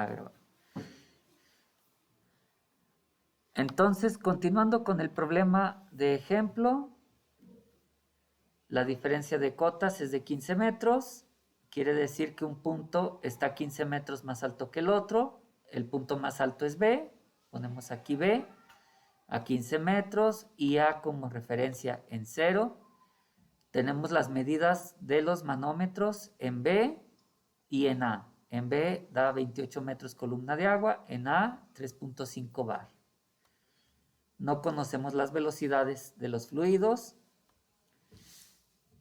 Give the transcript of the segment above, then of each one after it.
a grabar. Entonces, continuando con el problema de ejemplo, la diferencia de cotas es de 15 metros. Quiere decir que un punto está 15 metros más alto que el otro. El punto más alto es B. Ponemos aquí B a 15 metros y A como referencia en 0. Tenemos las medidas de los manómetros en B y en A. En B da 28 metros columna de agua, en A 3.5 bar. No conocemos las velocidades de los fluidos.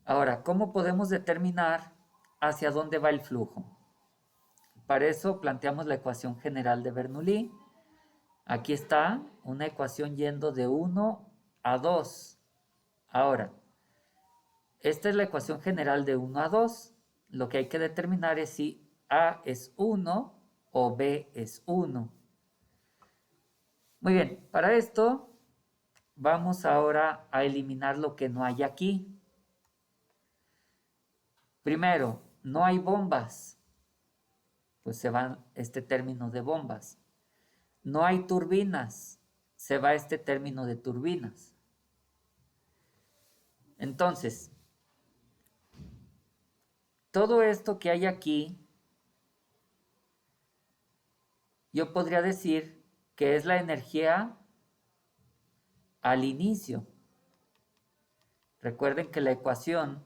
Ahora, ¿cómo podemos determinar hacia dónde va el flujo? Para eso planteamos la ecuación general de Bernoulli. Aquí está una ecuación yendo de 1 a 2. Ahora, esta es la ecuación general de 1 a 2. Lo que hay que determinar es si A es 1 o B es 1. Muy bien, para esto vamos ahora a eliminar lo que no hay aquí. Primero, no hay bombas, pues se va este término de bombas. No hay turbinas, se va este término de turbinas. Entonces, todo esto que hay aquí, yo podría decir que es la energía al inicio. Recuerden que la ecuación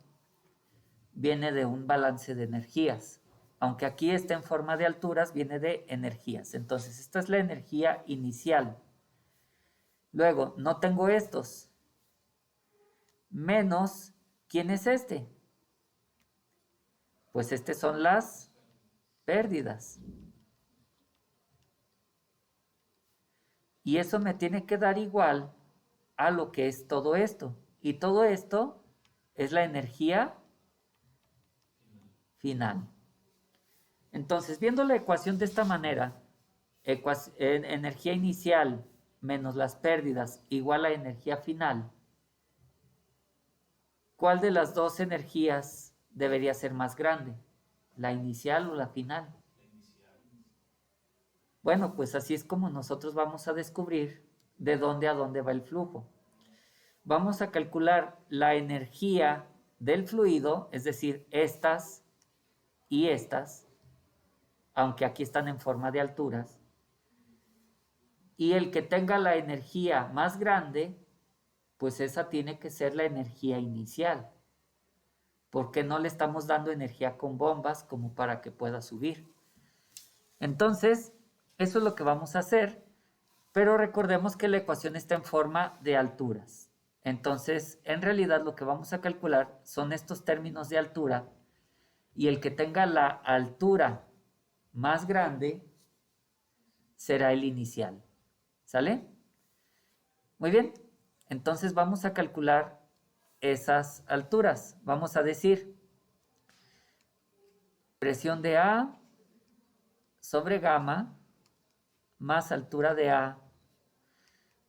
viene de un balance de energías. Aunque aquí está en forma de alturas, viene de energías. Entonces, esta es la energía inicial. Luego, no tengo estos. Menos, ¿quién es este? Pues estas son las pérdidas. Y eso me tiene que dar igual a lo que es todo esto. Y todo esto es la energía final. Entonces, viendo la ecuación de esta manera, energía inicial menos las pérdidas igual a energía final, ¿cuál de las dos energías debería ser más grande? ¿La inicial o la final? Bueno, pues así es como nosotros vamos a descubrir de dónde a dónde va el flujo. Vamos a calcular la energía del fluido, es decir, estas y estas, aunque aquí están en forma de alturas, y el que tenga la energía más grande, pues esa tiene que ser la energía inicial, porque no le estamos dando energía con bombas como para que pueda subir. Entonces, eso es lo que vamos a hacer, pero recordemos que la ecuación está en forma de alturas. Entonces, en realidad lo que vamos a calcular son estos términos de altura, y el que tenga la altura más grande será el inicial. ¿Sale? Muy bien. Entonces vamos a calcular esas alturas. Vamos a decir presión de A sobre gamma más altura de A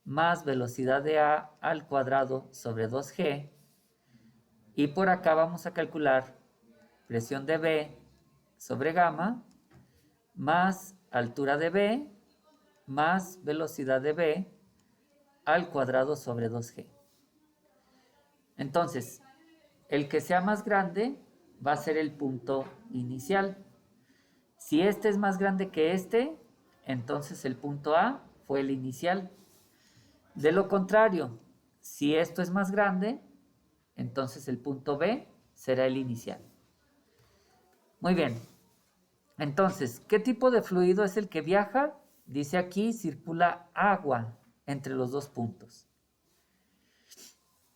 más velocidad de A al cuadrado sobre 2G. Y por acá vamos a calcular presión de B sobre gamma más altura de B más velocidad de B al cuadrado sobre 2G. Entonces, el que sea más grande va a ser el punto inicial. Si este es más grande que este, entonces el punto A fue el inicial. De lo contrario, si esto es más grande, entonces el punto B será el inicial. Muy bien. Entonces, ¿qué tipo de fluido es el que viaja? Dice aquí, circula agua entre los dos puntos.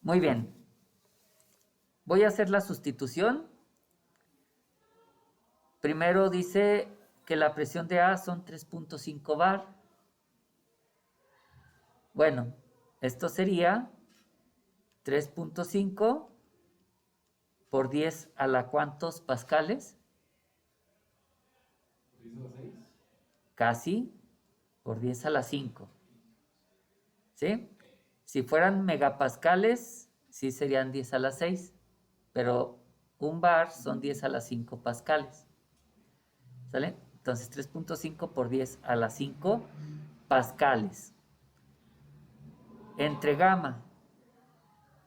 Muy bien. Voy a hacer la sustitución. Primero dice que la presión de A son 3.5 bar. Bueno, esto sería 3.5 por 10 a la ¿cuántos pascales? Casi por 10 a la 5. ¿Sí? Si fueran megapascales, sí serían 10 a la 6. Pero un bar son 10 a la 5 pascales. ¿Sale? Entonces 3.5 por 10 a la 5 pascales. Entre gamma,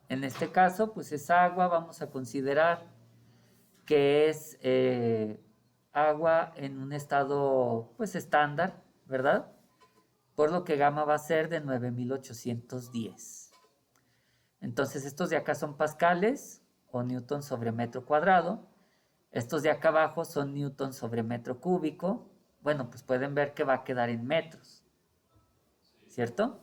en este caso, pues es agua, vamos a considerar que es agua en un estado pues estándar, ¿verdad? Por lo que gamma va a ser de 9810. Entonces estos de acá son pascales o newton sobre metro cuadrado. Estos de acá abajo son newton sobre metro cúbico. Bueno, pues pueden ver que va a quedar en metros, ¿cierto?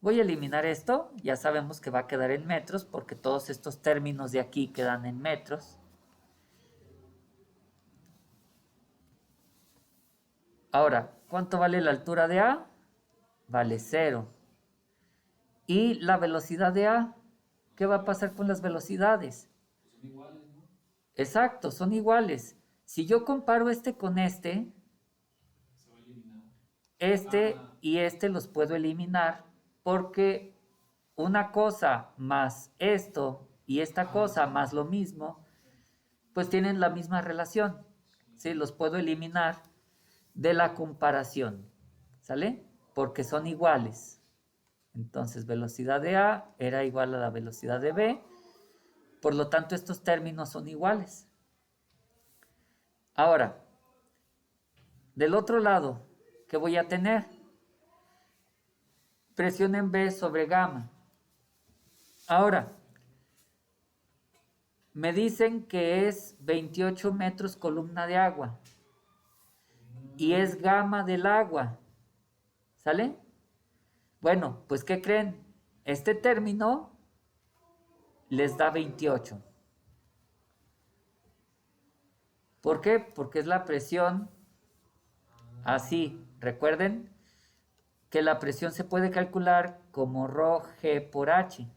Voy a eliminar esto, ya sabemos que va a quedar en metros porque todos estos términos de aquí quedan en metros. Ahora, ¿cuánto vale la altura de A? Vale 0. ¿Y la velocidad de A? ¿Qué va a pasar con las velocidades? Son iguales, ¿no? Exacto, son iguales. Si yo comparo este con este, Se va a eliminar. este Ah, y este los puedo eliminar porque una cosa más esto y esta cosa sí. más lo mismo, pues tienen la misma relación. ¿Sí? Los puedo eliminar de la comparación. ¿Sale? Porque son iguales. Entonces, velocidad de A era igual a la velocidad de B. Por lo tanto, estos términos son iguales. Ahora, del otro lado, ¿qué voy a tener? Presión en B sobre gamma. Ahora, me dicen que es 28 metros columna de agua. Y es gamma del agua. ¿Sale? Bueno, pues ¿qué creen? Este término les da 28. ¿Por qué? Porque es la presión así. Recuerden que la presión se puede calcular como ρ G por H,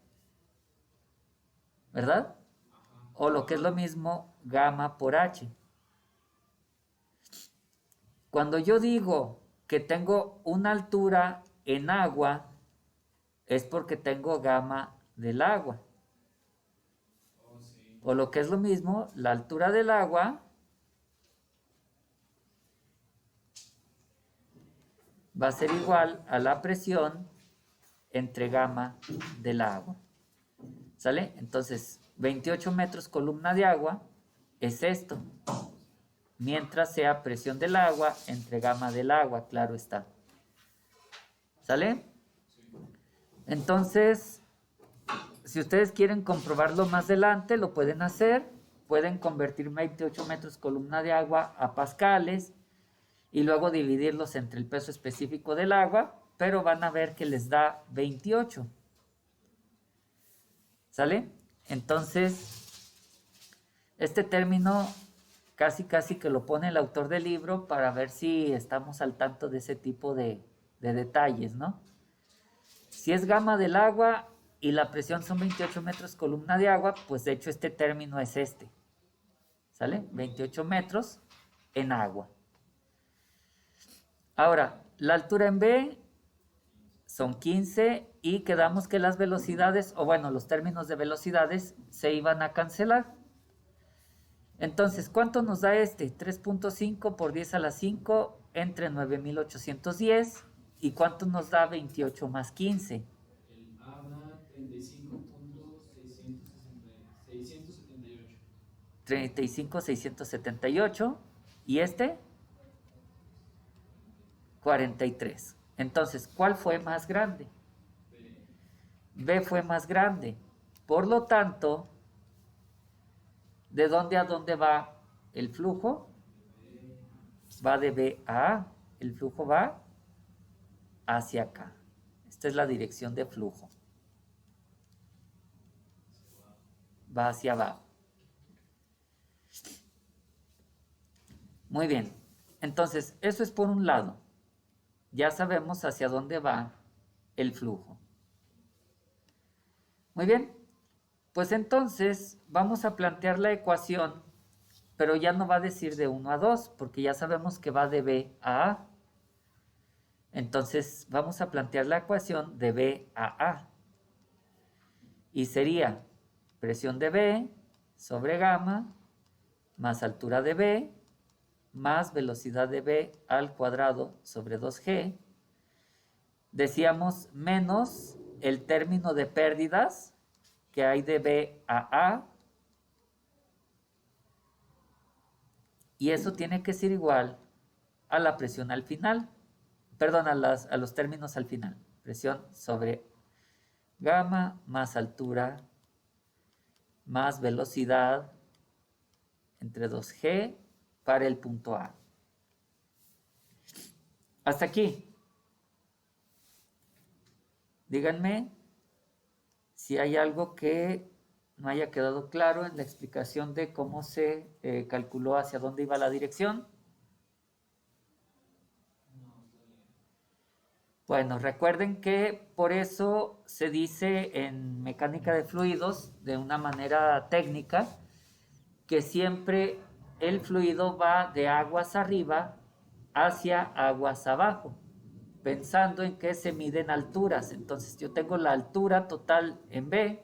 ¿verdad? O lo que es lo mismo, gamma por H. Cuando yo digo que tengo una altura en agua, es porque tengo gamma del agua. Oh, sí. O lo que es lo mismo, la altura del agua va a ser igual a la presión entre gamma del agua. ¿Sale? Entonces, 28 metros columna de agua es esto. Mientras sea presión del agua entre gamma del agua, claro está. ¿Sale? Sí. Entonces, si ustedes quieren comprobarlo más adelante, lo pueden hacer. Pueden convertir 28 metros columna de agua a pascales y luego dividirlos entre el peso específico del agua, pero van a ver que les da 28. ¿Sale? Entonces, este término casi que lo pone el autor del libro para ver si estamos al tanto de ese tipo de detalles, ¿no? Si es gamma del agua y la presión son 28 metros columna de agua, pues de hecho este término es este. ¿Sale? 28 metros en agua. Ahora, la altura en B son 15 y quedamos que las velocidades, o bueno, los términos de velocidades se iban a cancelar. Entonces, ¿cuánto nos da este? 3.5 por 10 a la 5 entre 9810. ¿Y cuánto nos da 28 más 15? El A da 35.678. 35,678. ¿Y este? 43. Entonces, ¿cuál fue más grande? B. B fue más grande. Por lo tanto, ¿de dónde a dónde va el flujo? Va de B a A. El flujo va hacia acá. Esta es la dirección de flujo. Va hacia abajo. Muy bien. Entonces, eso es por un lado. Ya sabemos hacia dónde va el flujo. Muy bien. Pues entonces vamos a plantear la ecuación, pero ya no va a decir de 1 a 2, porque ya sabemos que va de B a A. Entonces vamos a plantear la ecuación de B a A. Y sería presión de B sobre gamma más altura de B más velocidad de v al cuadrado sobre 2g. Decíamos menos el término de pérdidas que hay de b a a. Y eso tiene que ser igual a la presión al final. Perdón, a los términos al final. Presión sobre gamma más altura más velocidad entre 2g para el punto A. Hasta aquí. Díganme si hay algo que no haya quedado claro en la explicación de cómo se calculó hacia dónde iba la dirección. Bueno, recuerden que por eso se dice en mecánica de fluidos, de una manera técnica, que siempre el fluido va de aguas arriba hacia aguas abajo, pensando en que se miden alturas. Entonces yo tengo la altura total en B,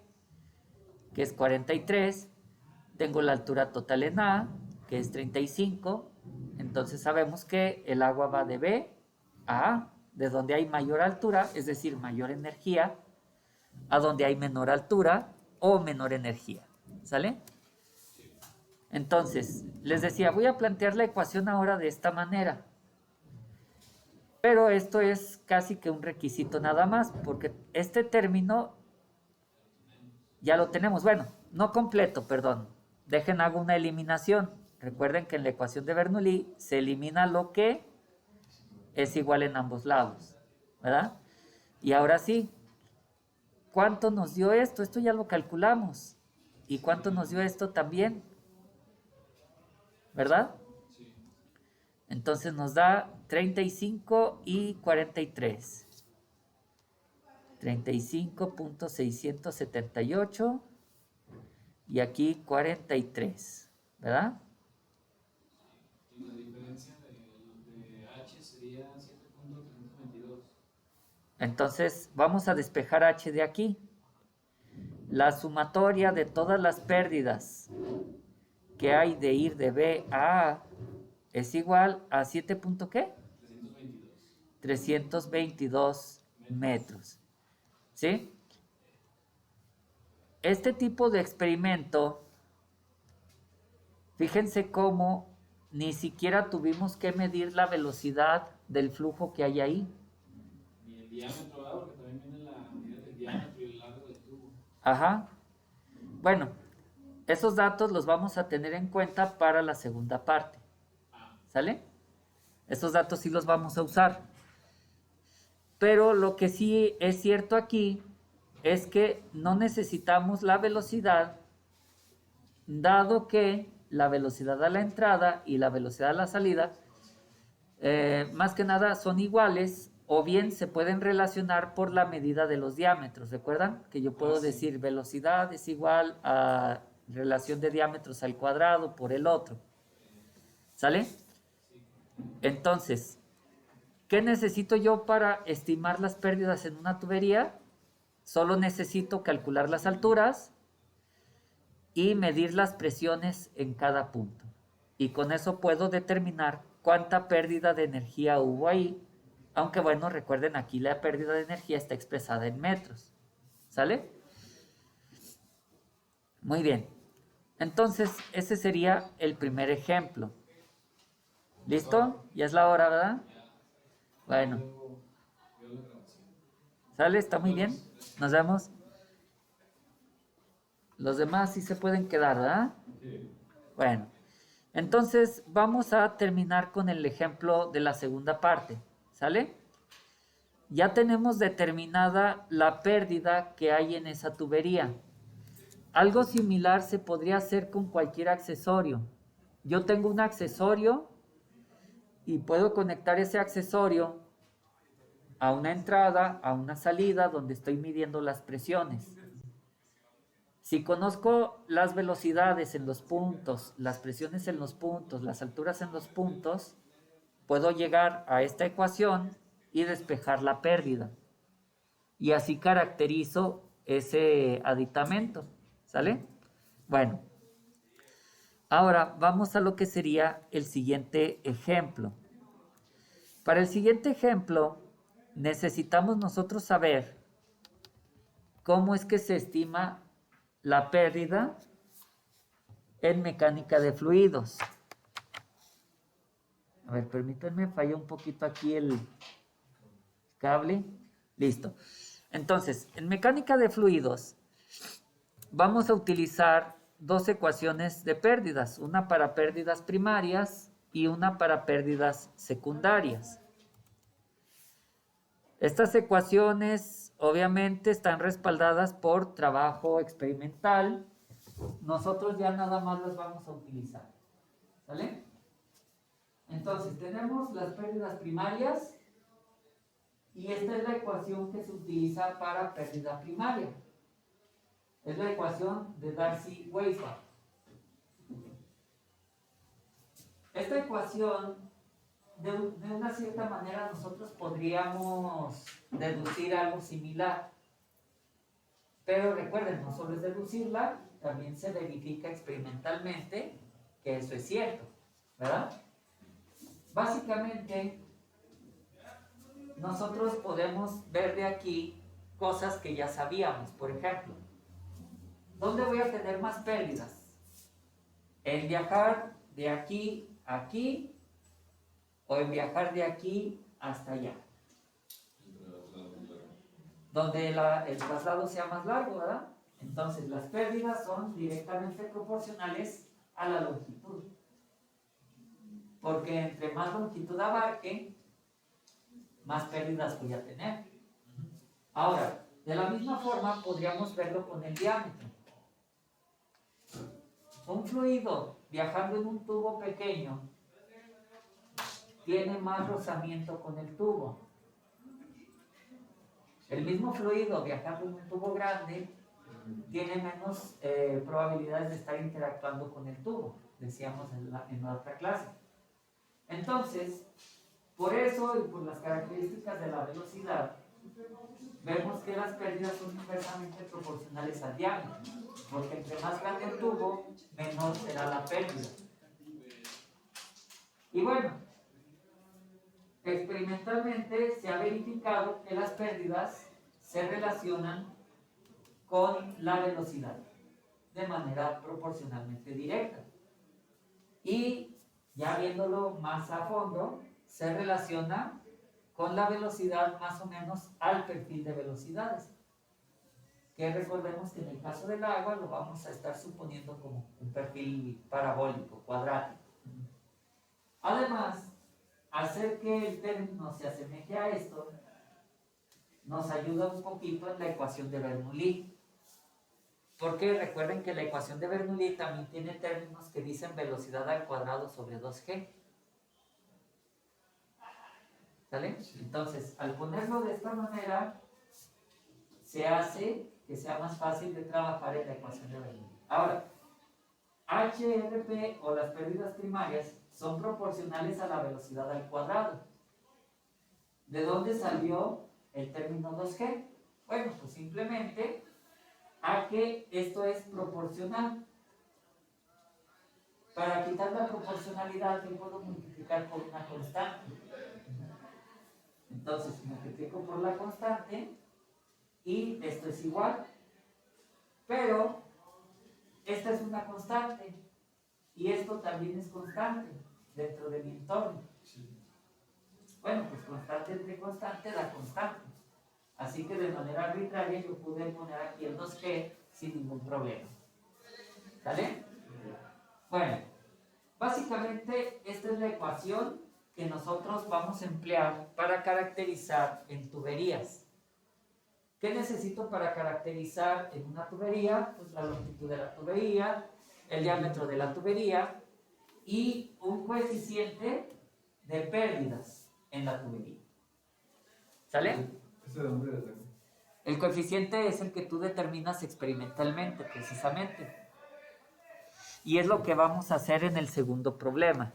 que es 43, tengo la altura total en A, que es 35, entonces sabemos que el agua va de B a A, de donde hay mayor altura, es decir, mayor energía, a donde hay menor altura o menor energía. ¿Sale? Entonces, les decía, voy a plantear la ecuación ahora de esta manera. Pero esto es casi que un requisito nada más, porque este término ya lo tenemos. Bueno, no completo, perdón. Dejen, hago una eliminación. Recuerden que en la ecuación de Bernoulli se elimina lo que es igual en ambos lados, ¿verdad? Y ahora sí, ¿cuánto nos dio esto? Esto ya lo calculamos. ¿Y cuánto nos dio esto también? ¿Verdad? Entonces nos da 35 y 43. 35.678 y aquí 43, ¿verdad? Y la diferencia de H sería 7.322. Entonces vamos a despejar H de aquí. La sumatoria de todas las pérdidas que hay de ir de B a A es igual a 7. ¿Qué? 322 metros. ¿Sí? Este tipo de experimento, fíjense cómo ni siquiera tuvimos que medir la velocidad del flujo que hay ahí. Ni el diámetro, ¿verdad? Porque también viene la medida del diámetro y el largo del tubo. Ajá. Bueno, esos datos los vamos a tener en cuenta para la segunda parte. ¿Sale? Esos datos sí los vamos a usar. Pero lo que sí es cierto aquí es que no necesitamos la velocidad, dado que la velocidad a la entrada y la velocidad a la salida, más que nada son iguales, o bien se pueden relacionar por la medida de los diámetros. ¿Recuerdan? Que yo puedo decir velocidad es igual a relación de diámetros al cuadrado por el otro. ¿Sale? Entonces, ¿qué necesito yo para estimar las pérdidas en una tubería? Solo necesito calcular las alturas y medir las presiones en cada punto. Y con eso puedo determinar cuánta pérdida de energía hubo ahí. Aunque bueno, recuerden, aquí la pérdida de energía está expresada en metros. ¿Sale? Muy bien. Entonces, ese sería el primer ejemplo. ¿Listo? Ya es la hora, ¿verdad? Bueno. ¿Sale? ¿Está muy bien? Nos vemos. Los demás sí se pueden quedar, ¿verdad? Bueno. Entonces, vamos a terminar con el ejemplo de la segunda parte. ¿Sale? Ya tenemos determinada la pérdida que hay en esa tubería. Algo similar se podría hacer con cualquier accesorio. Yo tengo un accesorio y puedo conectar ese accesorio a una entrada, a una salida donde estoy midiendo las presiones. Si conozco las velocidades en los puntos, las presiones en los puntos, las alturas en los puntos, puedo llegar a esta ecuación y despejar la pérdida. Y así caracterizo ese aditamento. ¿Sale? Bueno. Ahora vamos a lo que sería el siguiente ejemplo. Para el siguiente ejemplo, necesitamos nosotros saber cómo es que se estima la pérdida en mecánica de fluidos. A ver, permítanme, falla un poquito aquí el cable. Listo. Entonces, en mecánica de fluidos vamos a utilizar dos ecuaciones de pérdidas, una para pérdidas primarias y una para pérdidas secundarias. Estas ecuaciones obviamente están respaldadas por trabajo experimental. Nosotros ya nada más las vamos a utilizar. ¿Sale? Entonces tenemos las pérdidas primarias y esta es la ecuación que se utiliza para pérdida primaria. Es la ecuación de Darcy-Weisbach. Esta ecuación, de una cierta manera, nosotros podríamos deducir algo similar. Pero recuerden, no solo es deducirla, también se verifica experimentalmente que eso es cierto, ¿verdad? Básicamente, nosotros podemos ver de aquí cosas que ya sabíamos. Por ejemplo, ¿dónde voy a tener más pérdidas? ¿En viajar de aquí a aquí o en viajar de aquí hasta allá? Donde el traslado sea más largo, ¿verdad? Entonces las pérdidas son directamente proporcionales a la longitud. Porque entre más longitud abarque, más pérdidas voy a tener. Ahora, de la misma forma podríamos verlo con el diámetro. Un fluido viajando en un tubo pequeño tiene más rozamiento con el tubo. El mismo fluido viajando en un tubo grande tiene menos probabilidades de estar interactuando con el tubo, decíamos en la otra clase. Entonces, por eso y por las características de la velocidad, vemos que las pérdidas son inversamente proporcionales al diámetro, porque entre más grande el tubo, menor será la pérdida. Y bueno, experimentalmente se ha verificado que las pérdidas se relacionan con la velocidad de manera proporcionalmente directa. Y ya viéndolo más a fondo, se relaciona con la velocidad más o menos al perfil de velocidades. Que recordemos que en el caso del agua lo vamos a estar suponiendo como un perfil parabólico, cuadrático. Además, hacer que el término se asemeje a esto nos ayuda un poquito en la ecuación de Bernoulli. Porque recuerden que la ecuación de Bernoulli también tiene términos que dicen velocidad al cuadrado sobre 2g. ¿Sale? Entonces, al ponerlo de esta manera, se hace que sea más fácil de trabajar en la ecuación de Bernoulli. Ahora, HRP o las pérdidas primarias son proporcionales a la velocidad al cuadrado. ¿De dónde salió el término 2g? Bueno, pues simplemente a que esto es proporcional. Para quitar la proporcionalidad, yo puedo multiplicar por una constante. Entonces, multiplico por la constante y esto es igual. Pero esta es una constante y esto también es constante dentro de mi entorno. Bueno, pues constante entre constante da constante. Así que de manera arbitraria yo pude poner aquí el 2g sin ningún problema. ¿Sale? Bueno, básicamente esta es la ecuación que nosotros vamos a emplear para caracterizar en tuberías. ¿Qué necesito para caracterizar en una tubería? Pues la longitud de la tubería, el diámetro de la tubería y un coeficiente de pérdidas en la tubería. ¿Sale? ¿Ese de dónde es? El coeficiente es el que tú determinas experimentalmente, precisamente. Y es lo que vamos a hacer en el segundo problema.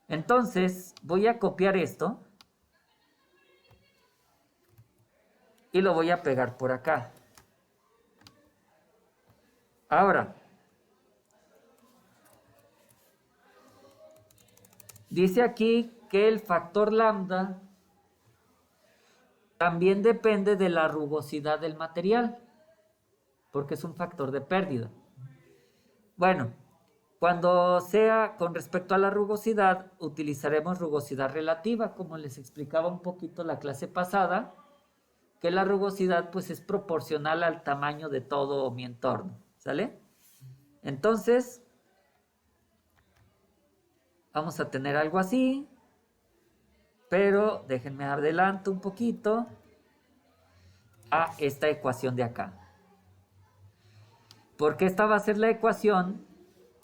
Entonces, voy a copiar esto y lo voy a pegar por acá. Ahora, Dice aquí que el factor lambda también depende de la rugosidad del material, porque es un factor de pérdida. Bueno, cuando sea con respecto a la rugosidad, utilizaremos rugosidad relativa, como les explicaba un poquito la clase pasada, que la rugosidad pues es proporcional al tamaño de todo mi entorno, ¿sale? Entonces, vamos a tener algo así, pero déjenme adelanto un poquito a esta ecuación de acá. Porque esta va a ser la ecuación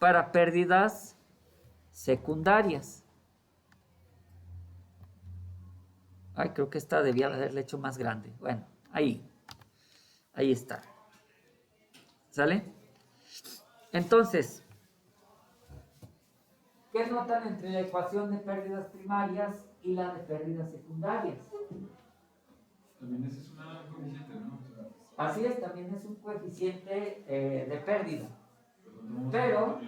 para pérdidas secundarias. Ay, creo que esta debía haberle hecho más grande. Bueno, ahí está. ¿Sale? Entonces, ¿qué notan entre la ecuación de pérdidas primarias y la de pérdidas secundarias? También ese es una coeficiente, ¿no? O sea, Así es, también es un coeficiente de pérdida. perdón, Pero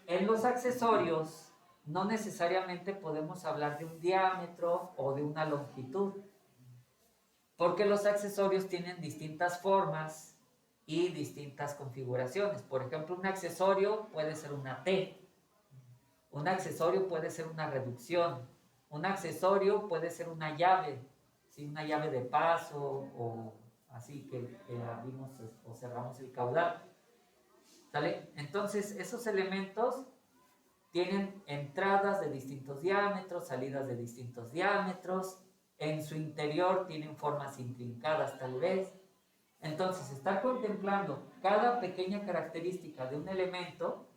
en los accesorios no necesariamente podemos hablar de un diámetro o de una longitud, porque los accesorios tienen distintas formas y distintas configuraciones. Por ejemplo, un accesorio puede ser una T, un accesorio puede ser una reducción, un accesorio puede ser una llave, ¿sí? Una llave de paso o así que abrimos o cerramos el caudal. ¿Sale? Entonces, esos elementos tienen entradas de distintos diámetros, salidas de distintos diámetros, en su interior tienen formas intrincadas tal vez. Entonces, estar contemplando cada pequeña característica de un elemento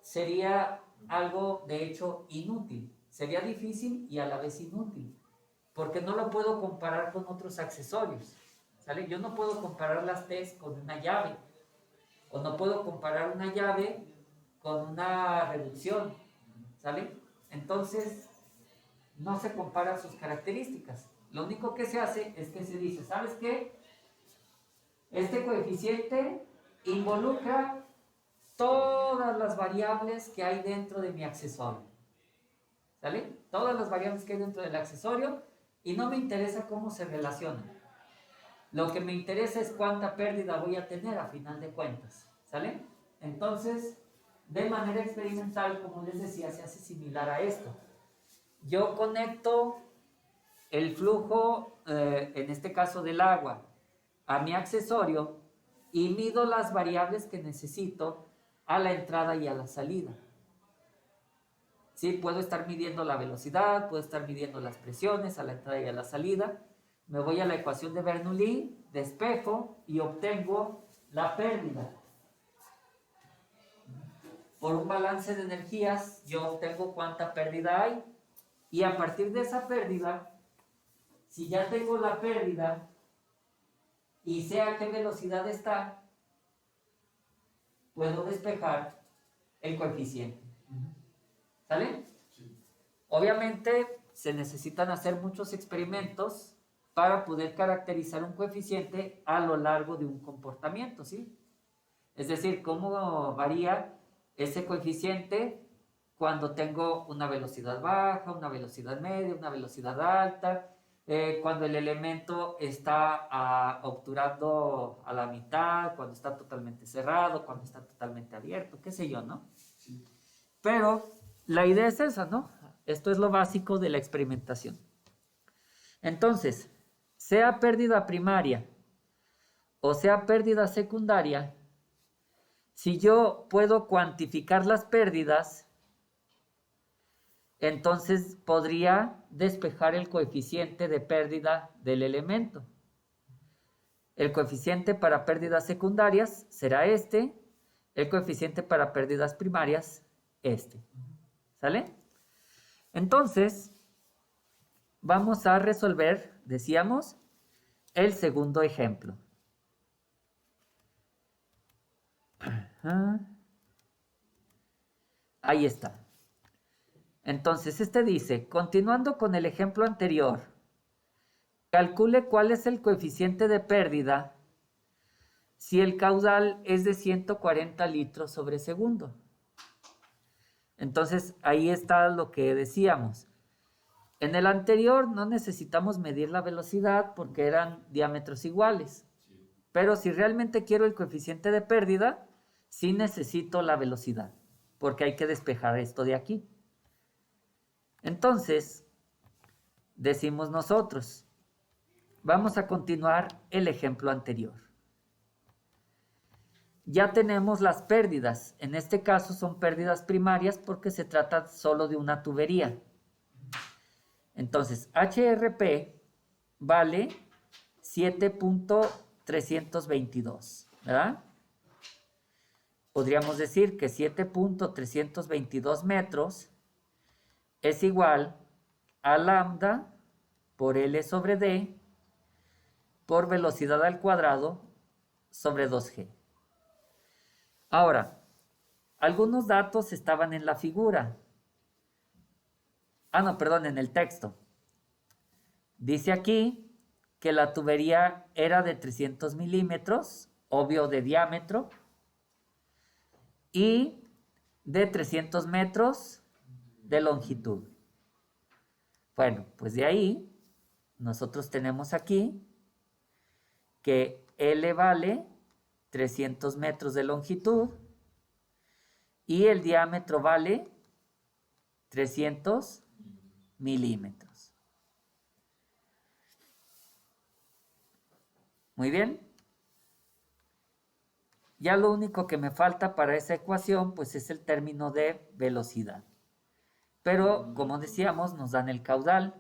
sería algo, de hecho, inútil. Sería difícil y a la vez inútil, porque no lo puedo comparar con otros accesorios, ¿sale? Yo no puedo comparar las T's con una llave, o no puedo comparar una llave con una reducción, ¿sale? Entonces, no se comparan sus características. Lo único que se hace es que se dice, ¿sabes qué? Este coeficiente involucra todas las variables que hay dentro de mi accesorio, ¿sale? Todas las variables que hay dentro del accesorio y no me interesa cómo se relacionan. Lo que me interesa es cuánta pérdida voy a tener a final de cuentas, ¿sale? Entonces, de manera experimental, como les decía, se hace similar a esto. Yo conecto el flujo, en este caso del agua, a mi accesorio y mido las variables que necesito a la entrada y a la salida. ¿Sí? Puedo estar midiendo la velocidad, puedo estar midiendo las presiones a la entrada y a la salida. Me voy a la ecuación de Bernoulli, despejo y obtengo la pérdida. Por un balance de energías, yo obtengo cuánta pérdida hay. Y a partir de esa pérdida, si ya tengo la pérdida y sé a qué velocidad está, puedo despejar el coeficiente. ¿Sale? sí. Obviamente se necesitan hacer muchos experimentos para poder caracterizar un coeficiente a lo largo de un comportamiento, ¿sí? Es decir, cómo varía ese coeficiente cuando tengo una velocidad baja, una velocidad media, una velocidad alta, cuando el elemento está obturando a la mitad, cuando está totalmente cerrado, cuando está totalmente abierto, qué sé yo, ¿no? Sí. Pero la idea es esa, ¿no? Esto es lo básico de la experimentación. Entonces, sea pérdida primaria o sea pérdida secundaria, si yo puedo cuantificar las pérdidas, entonces podría despejar el coeficiente de pérdida del elemento. El coeficiente para pérdidas secundarias será este, el coeficiente para pérdidas primarias, este. ¿Sale? Entonces, vamos a resolver, decíamos, el segundo ejemplo. Ahí está. Entonces, este dice, continuando con el ejemplo anterior, calcule cuál es el coeficiente de pérdida si el caudal es de 140 litros sobre segundo. Entonces, ahí está lo que decíamos. En el anterior no necesitamos medir la velocidad porque eran diámetros iguales. Pero si realmente quiero el coeficiente de pérdida, sí necesito la velocidad, porque hay que despejar esto de aquí. Entonces, decimos nosotros, vamos a continuar el ejemplo anterior. Ya tenemos las pérdidas. En este caso son pérdidas primarias porque se trata solo de una tubería. Entonces, HRP vale 7.322, ¿verdad? Podríamos decir que 7.322 metros es igual a lambda por L sobre D por velocidad al cuadrado sobre 2G. Ahora, algunos datos estaban en la figura. No, perdón, en el texto. Dice aquí que la tubería era de 300 milímetros, obvio de diámetro, y de 300 metros de longitud. Bueno, pues de ahí nosotros tenemos aquí que L vale 300 metros de longitud y el diámetro vale 300 milímetros. Muy bien. Ya lo único que me falta para esa ecuación pues es el término de velocidad. Pero como decíamos nos dan el caudal.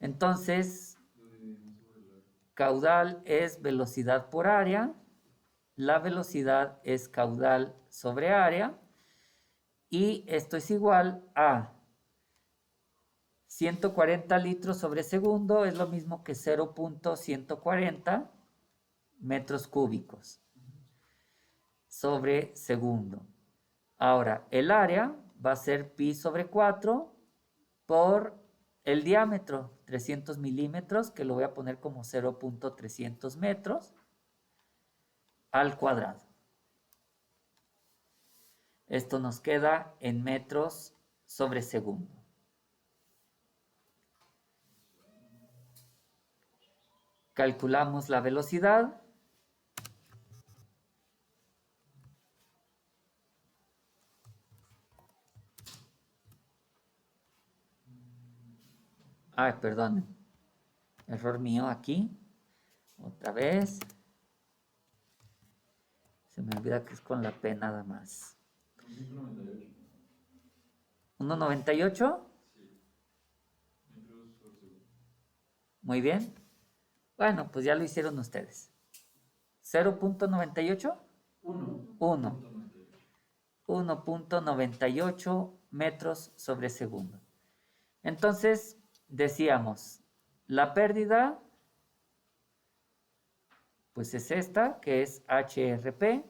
Entonces, caudal es velocidad por área. La velocidad es caudal sobre área. Y esto es igual a 140 litros sobre segundo, es lo mismo que 0.140 metros cúbicos sobre segundo. Ahora, el área va a ser pi sobre 4 por el diámetro, 300 milímetros, que lo voy a poner como 0.300 metros al cuadrado. Esto nos queda en metros sobre segundo. Calculamos la velocidad. Perdón. Error mío aquí. Otra vez. Se me olvida que es con la P nada más. 1.98. Muy bien. Bueno, pues ya lo hicieron ustedes. 0.98. 1.98 metros sobre segundo. Entonces, decíamos, la pérdida, pues es esta, que es HRP,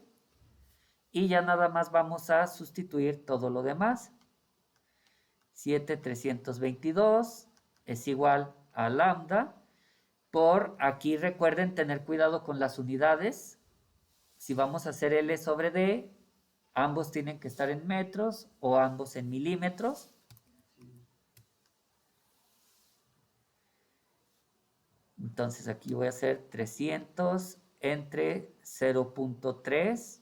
y ya nada más vamos a sustituir todo lo demás. 7.322 es igual a lambda por, aquí recuerden tener cuidado con las unidades. Si vamos a hacer L sobre D, ambos tienen que estar en metros o ambos en milímetros. Entonces aquí voy a hacer 300 entre 0.3.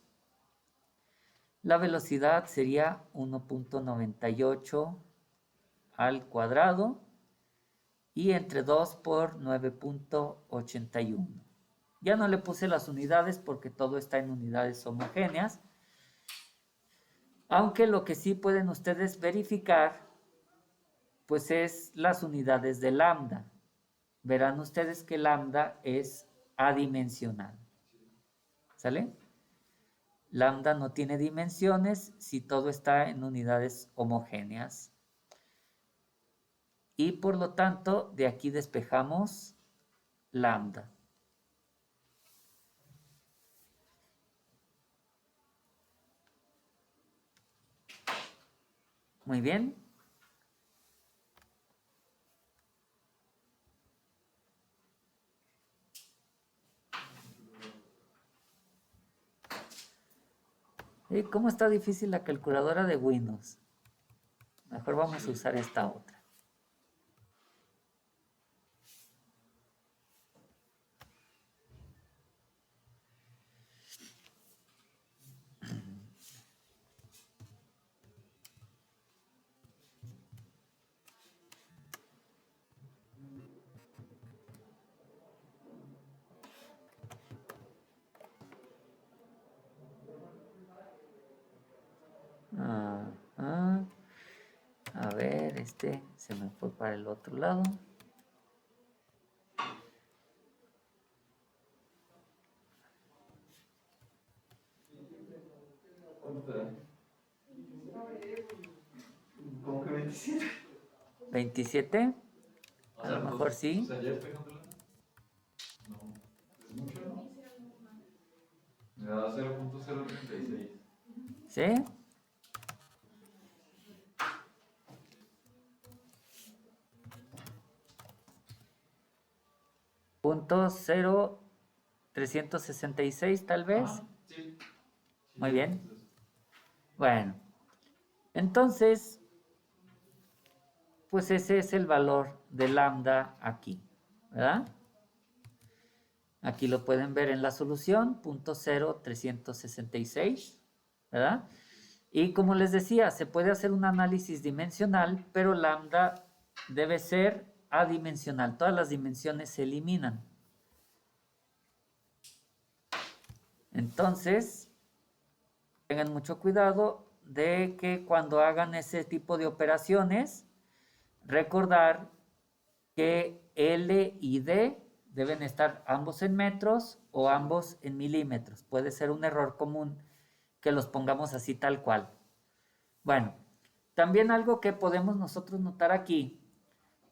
La velocidad sería 1.98 al cuadrado y entre 2 por 9.81. Ya no le puse las unidades porque todo está en unidades homogéneas. Aunque lo que sí pueden ustedes verificar, pues es las unidades de lambda. Verán ustedes que lambda es adimensional. ¿Sale? Lambda no tiene dimensiones si todo está en unidades homogéneas. Y por lo tanto, de aquí despejamos lambda. Muy bien. ¿Cómo está difícil la calculadora de Windows? Mejor vamos a usar esta otra. A ver, este se me fue para el otro lado. ¿Cómo que 27? ¿27? A lo mejor sí. O sea, ya despejándola. No, es mucho, ¿no? Me da 0.036. ¿Sí? .0366 tal vez. Sí. Muy bien. Bueno, entonces, pues ese es el valor de lambda aquí, ¿verdad? Aquí lo pueden ver en la solución, 0.0366, ¿verdad? Y como les decía, se puede hacer un análisis dimensional, pero lambda debe ser adimensional. Todas las dimensiones se eliminan. Entonces, tengan mucho cuidado de que cuando hagan ese tipo de operaciones, recordar que L y D deben estar ambos en metros o ambos en milímetros. Puede ser un error común que los pongamos así tal cual. Bueno, también algo que podemos nosotros notar aquí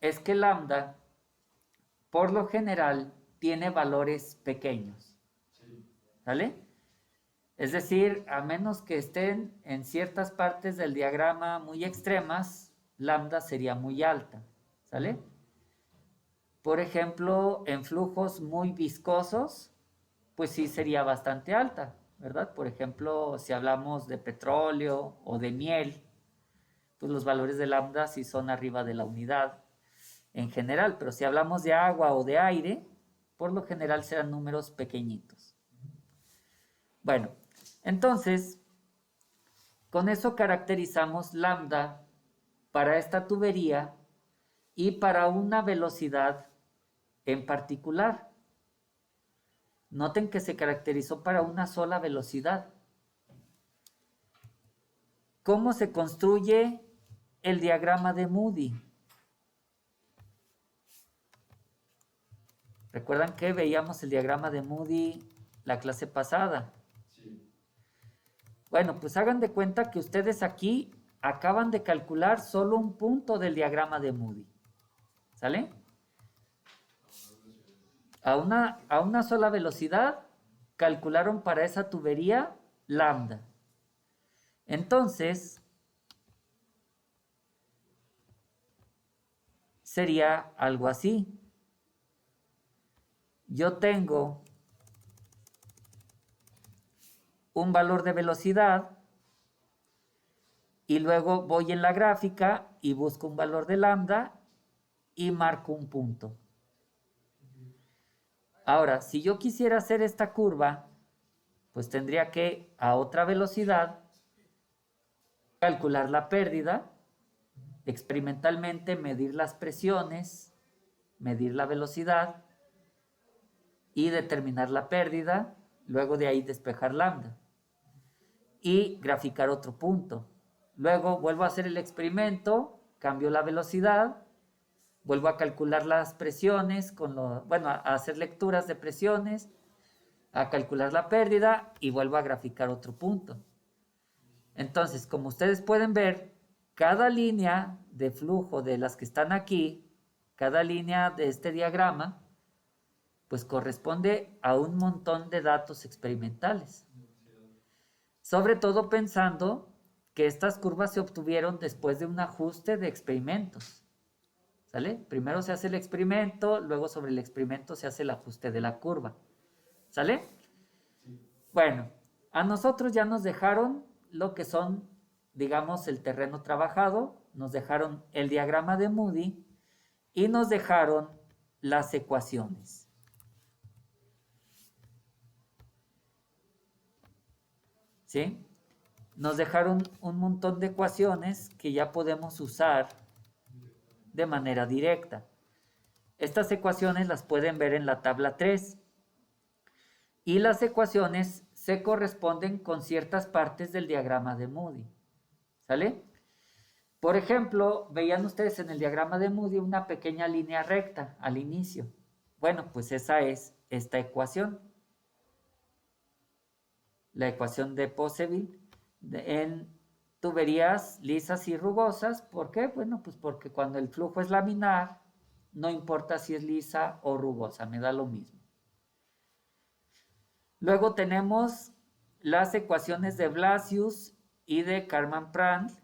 es que lambda, por lo general, tiene valores pequeños. ¿Sale? Es decir, a menos que estén en ciertas partes del diagrama muy extremas, lambda sería muy alta. ¿Sale? Por ejemplo, en flujos muy viscosos, pues sí sería bastante alta, ¿verdad? Por ejemplo, si hablamos de petróleo o de miel, pues los valores de lambda sí son arriba de la unidad en general, pero si hablamos de agua o de aire, por lo general serán números pequeñitos. Bueno, entonces, con eso caracterizamos lambda para esta tubería y para una velocidad en particular. Noten que se caracterizó para una sola velocidad. ¿Cómo se construye el diagrama de Moody? ¿Recuerdan que veíamos el diagrama de Moody la clase pasada? Sí. Bueno, pues hagan de cuenta que ustedes aquí acaban de calcular solo un punto del diagrama de Moody. ¿Sale? A una sola velocidad calcularon para esa tubería lambda. Entonces, sería algo así. Yo tengo un valor de velocidad y luego voy en la gráfica y busco un valor de lambda y marco un punto. Ahora, si yo quisiera hacer esta curva, pues tendría que a otra velocidad calcular la pérdida, experimentalmente medir las presiones, medir la velocidad y determinar la pérdida, luego de ahí despejar lambda y graficar otro punto. Luego vuelvo a hacer el experimento, cambio la velocidad, vuelvo a calcular las presiones, a hacer lecturas de presiones, a calcular la pérdida y vuelvo a graficar otro punto. Entonces, como ustedes pueden ver, cada línea de flujo de las que están aquí, cada línea de este diagrama, pues corresponde a un montón de datos experimentales. Sobre todo pensando que estas curvas se obtuvieron después de un ajuste de experimentos. ¿Sale? Primero se hace el experimento, luego sobre el experimento se hace el ajuste de la curva. ¿Sale? Bueno, a nosotros ya nos dejaron lo que son, digamos, el terreno trabajado, nos dejaron el diagrama de Moody y nos dejaron las ecuaciones. ¿Sí? Nos dejaron un montón de ecuaciones que ya podemos usar de manera directa. Estas ecuaciones las pueden ver en la tabla 3. Y las ecuaciones se corresponden con ciertas partes del diagrama de Moody. ¿Sale? Por ejemplo, veían ustedes en el diagrama de Moody una pequeña línea recta al inicio. Bueno, pues esa es esta ecuación. La ecuación de Possible en tuberías lisas y rugosas. ¿Por qué? Bueno, pues porque cuando el flujo es laminar, no importa si es lisa o rugosa, me da lo mismo. Luego tenemos las ecuaciones de Blasius y de Karman-Prandtl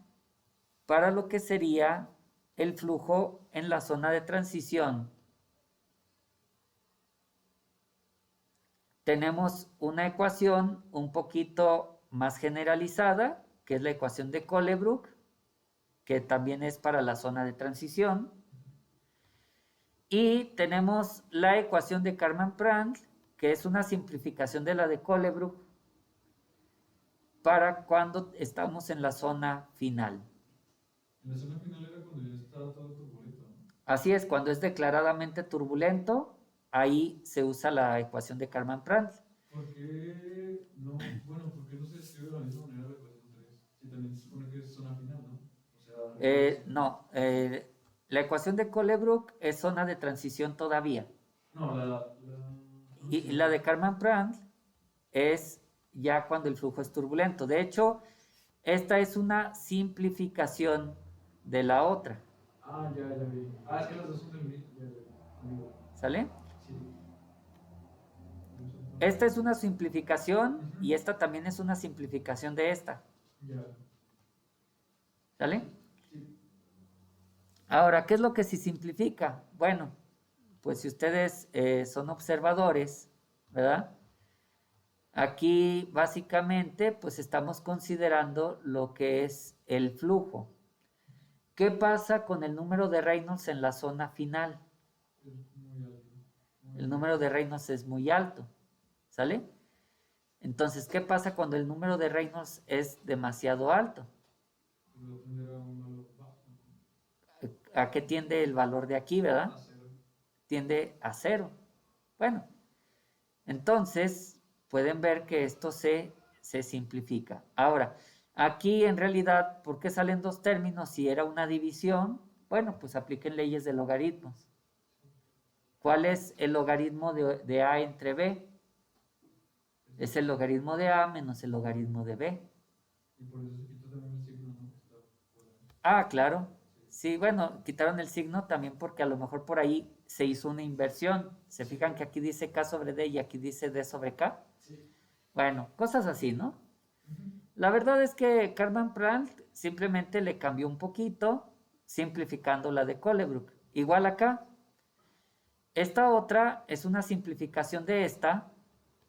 para lo que sería el flujo en la zona de transición. Tenemos una ecuación un poquito más generalizada, que es la ecuación de Colebrook, que también es para la zona de transición. Y tenemos la ecuación de Karman-Prandtl, que es una simplificación de la de Colebrook para cuando estamos en la zona final. En la zona final era cuando ya estaba todo turbulento, ¿no? Así es, cuando es declaradamente turbulento, ahí se usa la ecuación de Karman-Prandtl. ¿Por qué no? Bueno, ¿por qué no se escribe de la misma manera la ecuación 3? Si también se supone que es zona final, ¿no? O sea, No, la ecuación de Colebrook es zona de transición todavía. no, Y la de Karman-Prandtl es ya cuando el flujo es turbulento. De hecho, esta es una simplificación de la otra. Ah, ya vi. Ah, es que las dos son del mismo. ¿Sale? Sí. Esta es una simplificación y esta también es una simplificación de esta. Ya. ¿Sale? Sí. Ahora, ¿qué es lo que se simplifica? Bueno, pues si ustedes son observadores, ¿verdad? Aquí básicamente pues estamos considerando lo que es el flujo. ¿Qué pasa con el número de Reynolds en la zona final? Es muy alto. El número de Reynolds es muy alto, ¿sale? Entonces, ¿qué pasa cuando el número de Reynolds es demasiado alto? Va a tender a un valor bajo. ¿A qué tiende el valor de aquí, verdad? A cero. Tiende a 0. Bueno, entonces pueden ver que esto se simplifica. Ahora, aquí en realidad, ¿por qué salen dos términos si era una división? Bueno, pues apliquen leyes de logaritmos. ¿Cuál es el logaritmo de A entre B? Es el logaritmo de A menos el logaritmo de B. Y por eso se quitó también el signo, ¿no? Que está por ahí. Ah, claro. Sí, bueno, quitaron el signo también porque a lo mejor por ahí se hizo una inversión. ¿Se fijan que aquí dice K sobre D y aquí dice D sobre K? Sí. Bueno, cosas así, ¿no? La verdad es que Karman-Prandtl simplemente le cambió un poquito, simplificando la de Colebrook. Igual acá. Esta otra es una simplificación de esta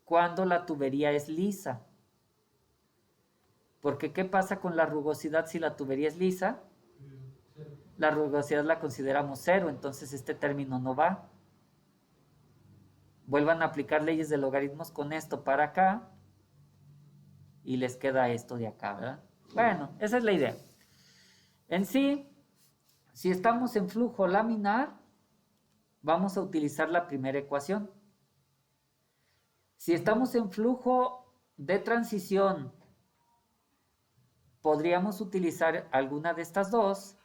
cuando la tubería es lisa. Porque ¿qué pasa con la rugosidad si la tubería es lisa? La rugosidad la consideramos 0, entonces este término no va. Vuelvan a aplicar leyes de logaritmos con esto para acá y les queda esto de acá, ¿verdad? Bueno, esa es la idea. En sí, si estamos en flujo laminar, vamos a utilizar la primera ecuación. Si estamos en flujo de transición, podríamos utilizar alguna de estas dos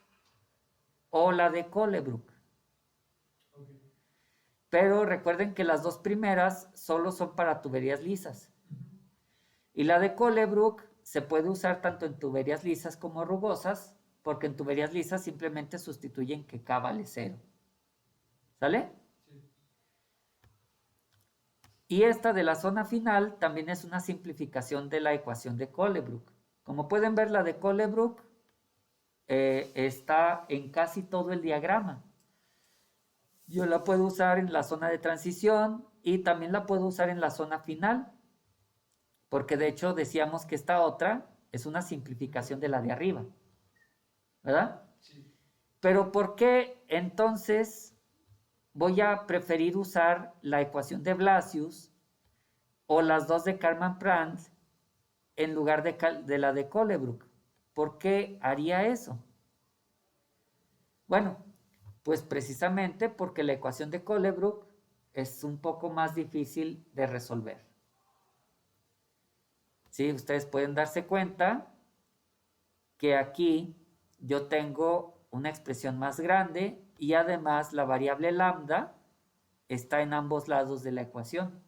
o la de Colebrook. Okay. Pero recuerden que las dos primeras solo son para tuberías lisas. Y la de Colebrook se puede usar tanto en tuberías lisas como rugosas, porque en tuberías lisas simplemente sustituyen que K vale 0. ¿Sale? Sí. Y esta de la zona final también es una simplificación de la ecuación de Colebrook. Como pueden ver, la de Colebrook está en casi todo el diagrama. Yo la puedo usar en la zona de transición y también la puedo usar en la zona final, porque de hecho decíamos que esta otra Es una simplificación de la de arriba, ¿verdad? Sí. Pero ¿por qué entonces voy a preferir usar la ecuación de Blasius o las dos de Kalman-Prandt en lugar de la de Colebrook? ¿Por qué haría eso? Bueno, pues precisamente porque la ecuación de Colebrook es un poco más difícil de resolver. ¿Sí? Ustedes pueden darse cuenta que aquí yo tengo una expresión más grande y además la variable lambda está en ambos lados de la ecuación.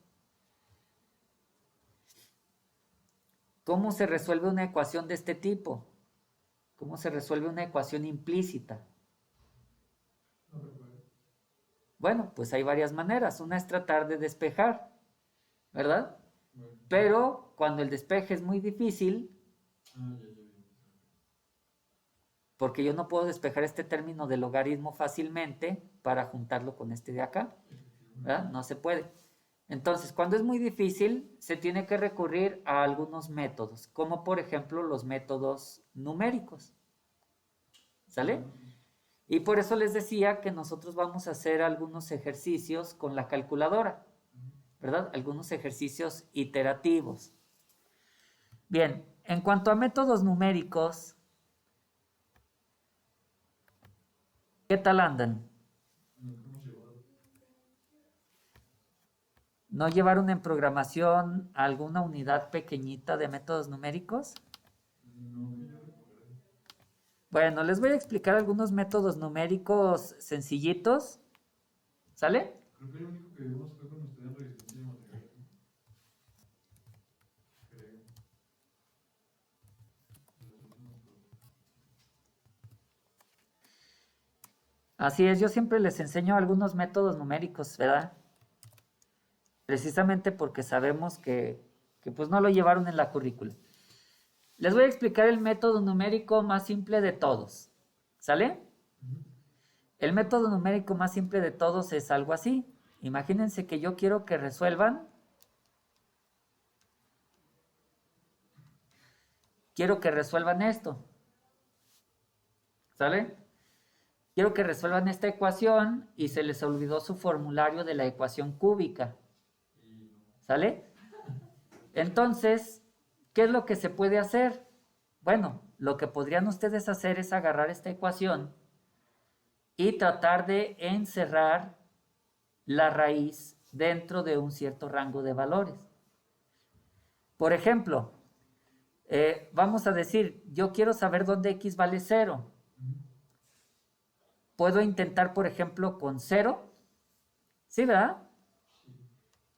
¿Cómo se resuelve una ecuación de este tipo? ¿Cómo se resuelve una ecuación implícita? No recuerdo. Bueno, pues hay varias maneras. Una es tratar de despejar, ¿verdad? Bueno. Pero cuando el despeje es muy difícil, Ya vi. porque yo no puedo despejar este término de logaritmo fácilmente para juntarlo con este de acá, ¿verdad? No se puede. Entonces, cuando es muy difícil, se tiene que recurrir a algunos métodos, como por ejemplo los métodos numéricos. ¿Sale? Y por eso les decía que nosotros vamos a hacer algunos ejercicios con la calculadora, ¿verdad? Algunos ejercicios iterativos. Bien, en cuanto a métodos numéricos, ¿qué tal andan? Nunca hemos llevado. ¿No llevaron en programación alguna unidad pequeñita de métodos numéricos? No, que yo recuerde. Bueno, les voy a explicar algunos métodos numéricos sencillitos. ¿Sale? Creo que el único que vimos fue con usted en resistencia de material, ¿no? Creo. De los últimos dos. Así es, yo siempre les enseño algunos métodos numéricos, ¿verdad? Precisamente porque sabemos que pues no lo llevaron en la currícula. Les voy a explicar el método numérico más simple de todos. ¿Sale? El método numérico más simple de todos es algo así. Imagínense que yo quiero que resuelvan. Quiero que resuelvan esto. ¿Sale? Quiero que resuelvan esta ecuación y se les olvidó su formulario de la ecuación cúbica. ¿Sale? Entonces, ¿qué es lo que se puede hacer? Bueno, lo que podrían ustedes hacer es agarrar esta ecuación y tratar de encerrar la raíz dentro de un cierto rango de valores. Por ejemplo, vamos a decir, yo quiero saber dónde x vale 0. Puedo intentar, por ejemplo, con 0. ¿Sí, verdad?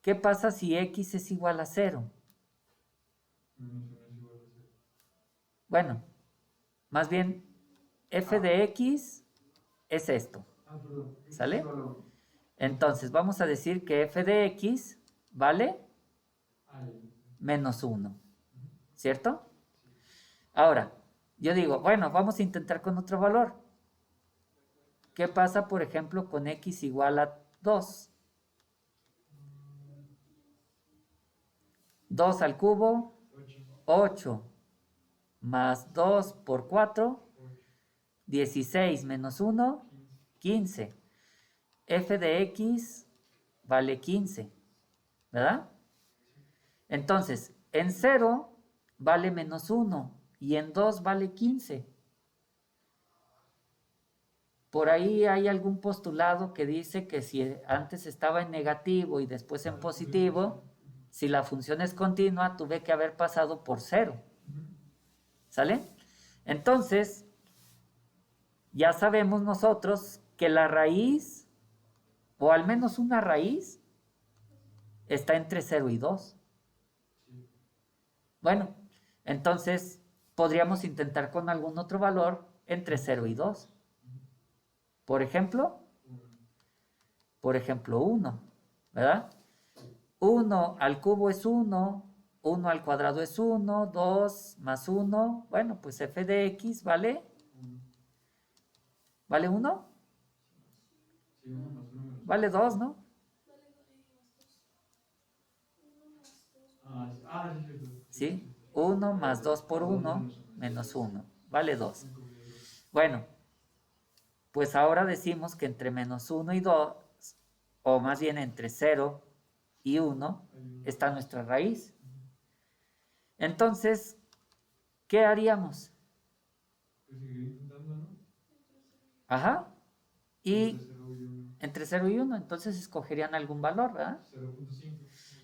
¿Qué pasa si x es igual a 0? Menos 1 es igual a 0. Bueno, más bien, f de x es esto. Perdón. ¿Sale? X igual a 1. Entonces, vamos a decir que f de x vale menos 1. ¿Cierto? Ahora, yo digo, bueno, vamos a intentar con otro valor. ¿Qué pasa, por ejemplo, con x igual a 2? 2 al cubo, 8. Más 2 por 4, 16 menos 1, 15. F de x vale 15, ¿verdad? Entonces, en 0 vale menos 1 y en 2 vale 15. Por ahí hay algún postulado que dice que si antes estaba en negativo y después en positivo, si la función es continua, tuve que haber pasado por 0. ¿Sale? Entonces, ya sabemos nosotros que la raíz, o al menos una raíz, está entre 0 y 2. Bueno, entonces podríamos intentar con algún otro valor entre 0 y 2. Por ejemplo, 1, ¿verdad? 1 al cubo es 1, 1 al cuadrado es 1, 2 más 1, bueno, pues f de x vale, ¿vale 1? Sí, 1 más 1 menos 1. Vale 2, ¿no? Sí, cierto. ¿Sí? 1 más 2 por 1 menos 1. Vale 2. Bueno, pues ahora decimos que entre menos 1 y 2, o más bien entre 0 y 1, está nuestra raíz. Entonces, ¿qué haríamos? Pues seguir intentando, ¿no? Ajá. Y Entre 0 y 1. entre 0 y 1, entonces escogerían algún valor, ¿verdad? 0.5.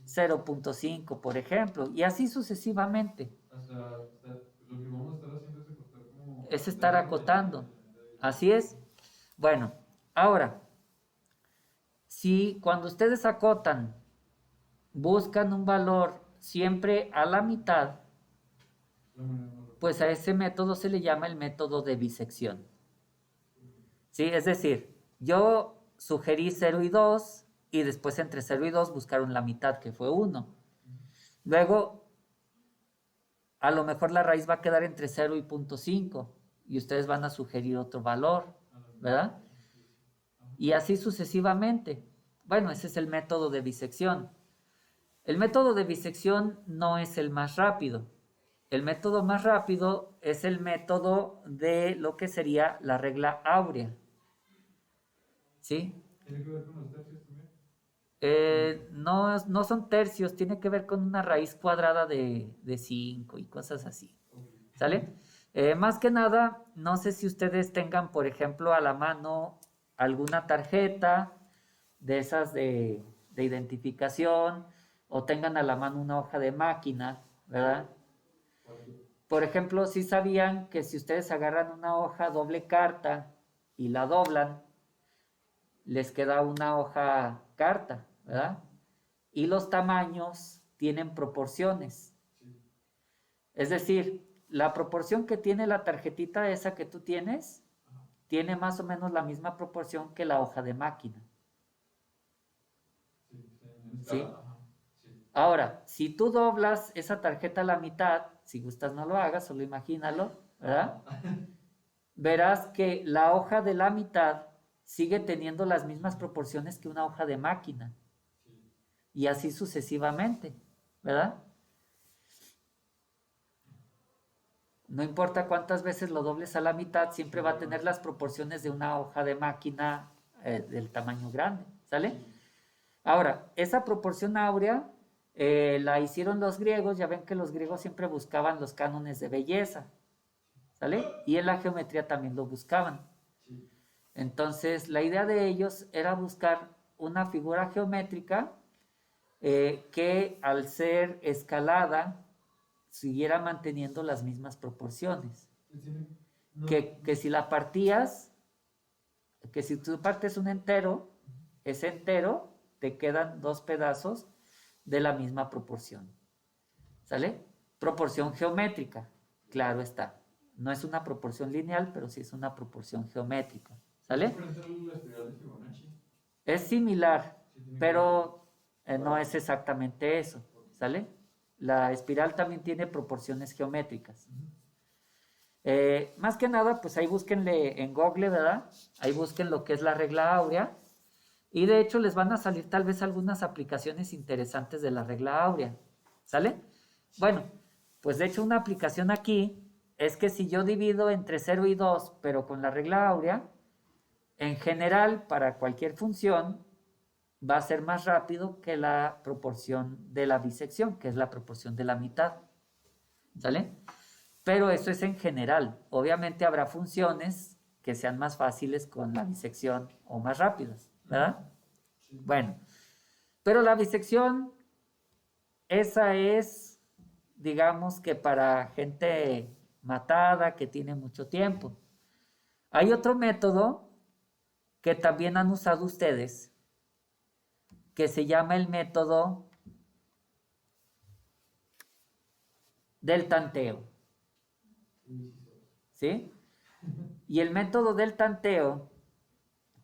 0.5, por ejemplo, y así sucesivamente. Hasta lo que vamos a estar haciendo es acotar como... Es estar acotando. la Así es. Bueno, ahora, si cuando ustedes acotan buscan un valor siempre a la mitad, manera más rápida. pues a ese método se le llama el método de bisección. ¿Sí? Es decir, yo sugerí 0 y 2 y después entre 0 y 2 buscaron la mitad, que fue 1. Luego, a lo mejor la raíz va a quedar entre 0 y 0.5 y ustedes van a sugerir otro valor, ¿verdad? Y así sucesivamente. Bueno, ese es el método de bisección. El método de bisección no es el más rápido. El método más rápido es el método de lo que sería la regla áurea. ¿Sí? ¿Tiene que ver con los tercios también? No son tercios, tiene que ver con una raíz cuadrada de 5 y cosas así. ¿Sale? Más que nada, no sé si ustedes tengan, por ejemplo, a la mano alguna tarjeta de esas de identificación o tengan a la mano una hoja de máquina, ¿verdad? Por ejemplo, si sabían que si ustedes agarran una hoja doble carta y la doblan, les queda una hoja carta, ¿verdad? Y los tamaños tienen proporciones. Es decir, la proporción que tiene la tarjetita esa que tú tienes, tiene más o menos la misma proporción que la hoja de máquina. ¿Sí? Ahora, si tú doblas esa tarjeta a la mitad, si gustas no lo hagas, solo imagínalo, ¿verdad? Verás que la hoja de la mitad sigue teniendo las mismas proporciones que una hoja de máquina. Y así sucesivamente, ¿verdad? No importa cuántas veces lo dobles a la mitad, siempre va a tener las proporciones de una hoja de máquina del tamaño grande, ¿sale? Ahora, esa proporción áurea la hicieron los griegos, ya ven que los griegos siempre buscaban los cánones de belleza, ¿sale? Y en la geometría también lo buscaban. Entonces, la idea de ellos era buscar una figura geométrica que al ser escalada siguiera manteniendo las mismas proporciones. Que si la partías, que si tú partes un entero, ese entero te quedan dos pedazos de la misma proporción. ¿Sale? Proporción geométrica, claro está. No es una proporción lineal, pero sí es una proporción geométrica. ¿Sale? Es similar, pero no es exactamente eso. ¿Sale? La espiral también tiene proporciones geométricas. Más que nada, pues ahí búsquenle en Google, ¿verdad? Ahí busquen lo que es la regla áurea. Y de hecho les van a salir tal vez algunas aplicaciones interesantes de la regla áurea. ¿Sale? Bueno, pues de hecho una aplicación aquí es que si yo divido entre 0 y 2, pero con la regla áurea, en general, para cualquier función, va a ser más rápido que la proporción de la bisección, que es la proporción de la mitad. ¿Sale? Pero eso es en general. Obviamente habrá funciones que sean más fáciles con la bisección o más rápidas, ¿verdad? Bueno, pero la bisección, esa es, digamos que para gente matada que tiene mucho tiempo. Hay otro método que también han usado ustedes, que se llama el método del tanteo. ¿Sí? Y el método del tanteo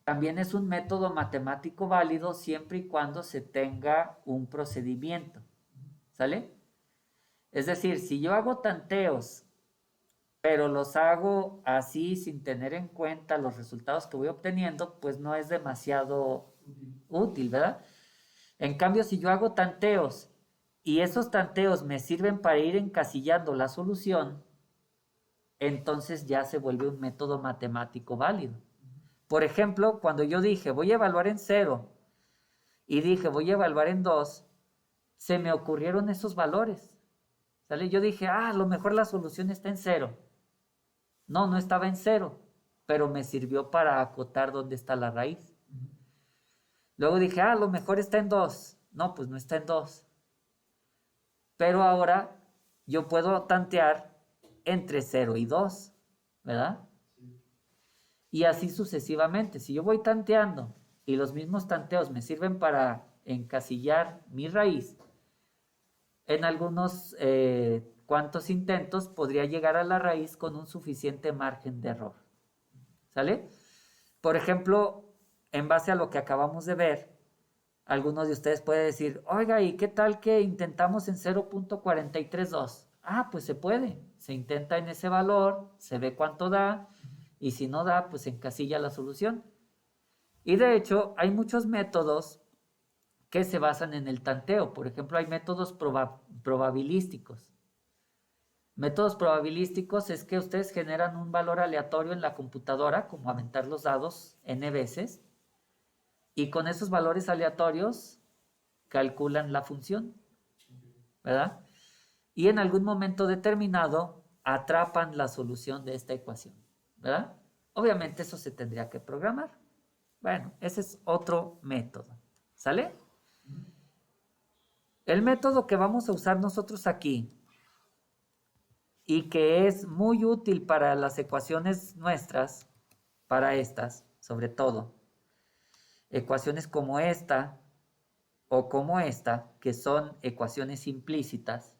también es un método matemático válido siempre y cuando se tenga un procedimiento. ¿Sale? Es decir, si yo hago tanteos, pero los hago así sin tener en cuenta los resultados que voy obteniendo, pues no es demasiado útil, ¿verdad? En cambio, si yo hago tanteos y esos tanteos me sirven para ir encasillando la solución, entonces ya se vuelve un método matemático válido. Por ejemplo, cuando yo dije voy a evaluar en 0 y dije voy a evaluar en 2, se me ocurrieron esos valores. ¿Sale? Yo dije, a lo mejor la solución está en 0. No, no estaba en 0, pero me sirvió para acotar dónde está la raíz. Luego dije, a lo mejor está en 2. No, pues no está en 2. Pero ahora yo puedo tantear entre 0 y 2, ¿verdad? Y así sucesivamente. Si yo voy tanteando y los mismos tanteos me sirven para encasillar mi raíz, en algunos cuantos intentos podría llegar a la raíz con un suficiente margen de error. ¿Sale? Por ejemplo, en base a lo que acabamos de ver, algunos de ustedes pueden decir, oiga, ¿y qué tal que intentamos en 0.432? Ah, pues se puede. Se intenta en ese valor, se ve cuánto da, y si no da, pues se encasilla la solución. Y de hecho, hay muchos métodos que se basan en el tanteo. Por ejemplo, hay métodos probabilísticos. Métodos probabilísticos es que ustedes generan un valor aleatorio en la computadora, como aventar los dados n veces, y con esos valores aleatorios calculan la función, ¿verdad? Y en algún momento determinado atrapan la solución de esta ecuación, ¿verdad? Obviamente eso se tendría que programar. Bueno, ese es otro método, ¿sale? El método que vamos a usar nosotros aquí y que es muy útil para las ecuaciones nuestras, para estas, sobre todo, ecuaciones como esta o como esta, que son ecuaciones implícitas,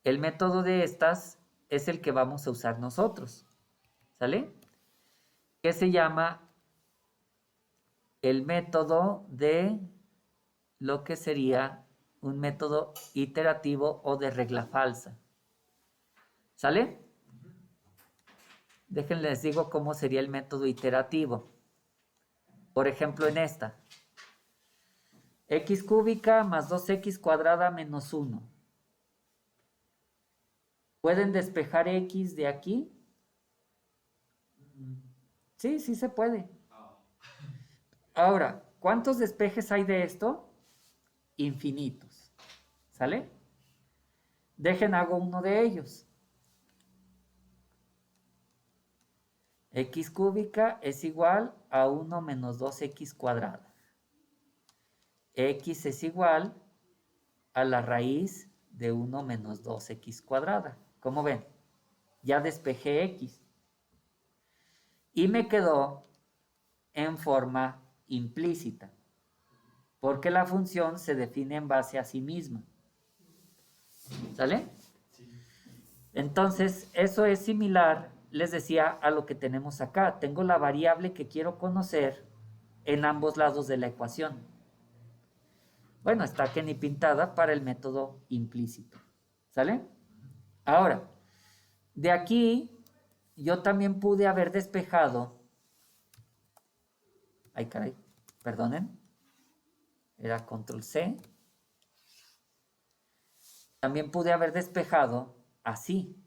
el método de estas es el que vamos a usar nosotros, ¿sale? Que se llama el método de lo que sería un método iterativo o de regla falsa, ¿sale? Déjenles digo cómo sería el método iterativo. Por ejemplo, en esta. X cúbica más 2x cuadrada menos 1. ¿Pueden despejar x de aquí? Sí, sí se puede. Ahora, ¿cuántos despejes hay de esto? Infinitos. ¿Sale? Hago uno de ellos. X cúbica es igual a 1 menos 2x cuadrada. X es igual a la raíz de 1 menos 2x cuadrada. ¿Cómo ven? Ya despejé x. Y me quedó en forma implícita, porque la función se define en base a sí misma. ¿Sale? Entonces, eso es similar, les decía, a lo que tenemos acá. Tengo la variable que quiero conocer en ambos lados de la ecuación. Bueno, está que ni pintada para el método implícito. ¿Sale? Ahora, de aquí yo también pude haber despejado. Ay, caray, perdonen. Era control C. También pude haber despejado así.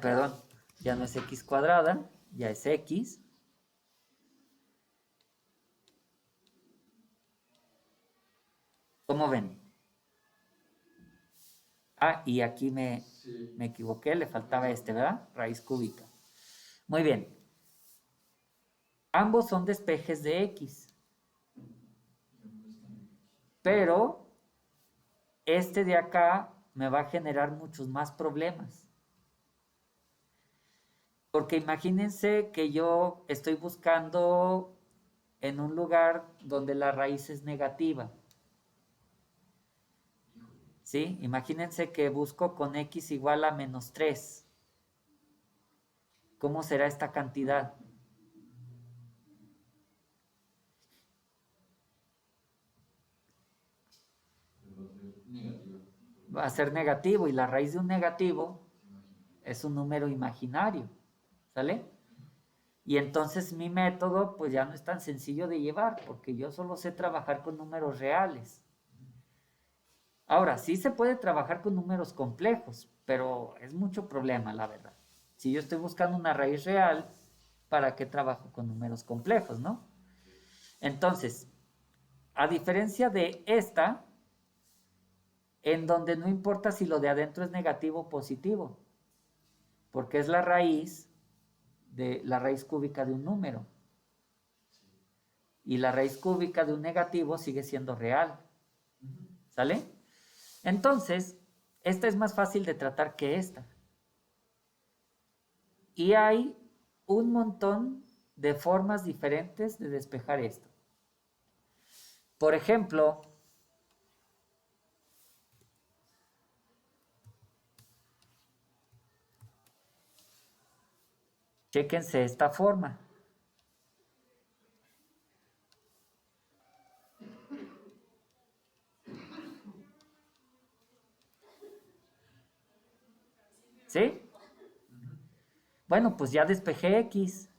Perdón, ya no es x cuadrada, ya es x. ¿Cómo ven? Ah, y aquí me equivoqué, le faltaba este, ¿verdad? Raíz cúbica. Muy bien. Ambos son despejes de x. Pero este de acá me va a generar muchos más problemas. Porque imagínense que yo estoy buscando en un lugar donde la raíz es negativa. ¿Sí? Imagínense que busco con x igual a menos 3. ¿Cómo será esta cantidad? Va a ser negativo y la raíz de un negativo es un número imaginario, ¿sale? Y entonces mi método pues ya no es tan sencillo de llevar, porque yo solo sé trabajar con números reales. Ahora, sí se puede trabajar con números complejos, pero es mucho problema, la verdad. Si yo estoy buscando una raíz real, ¿para qué trabajo con números complejos, no? Entonces, a diferencia de esta, en donde no importa si lo de adentro es negativo o positivo, porque es la raíz de la raíz cúbica de un número. Y la raíz cúbica de un negativo sigue siendo real. ¿Sale? Entonces, esta es más fácil de tratar que esta. Y hay un montón de formas diferentes de despejar esto. Por ejemplo, chéquense esta forma. ¿Sí? Bueno, pues ya despejé x.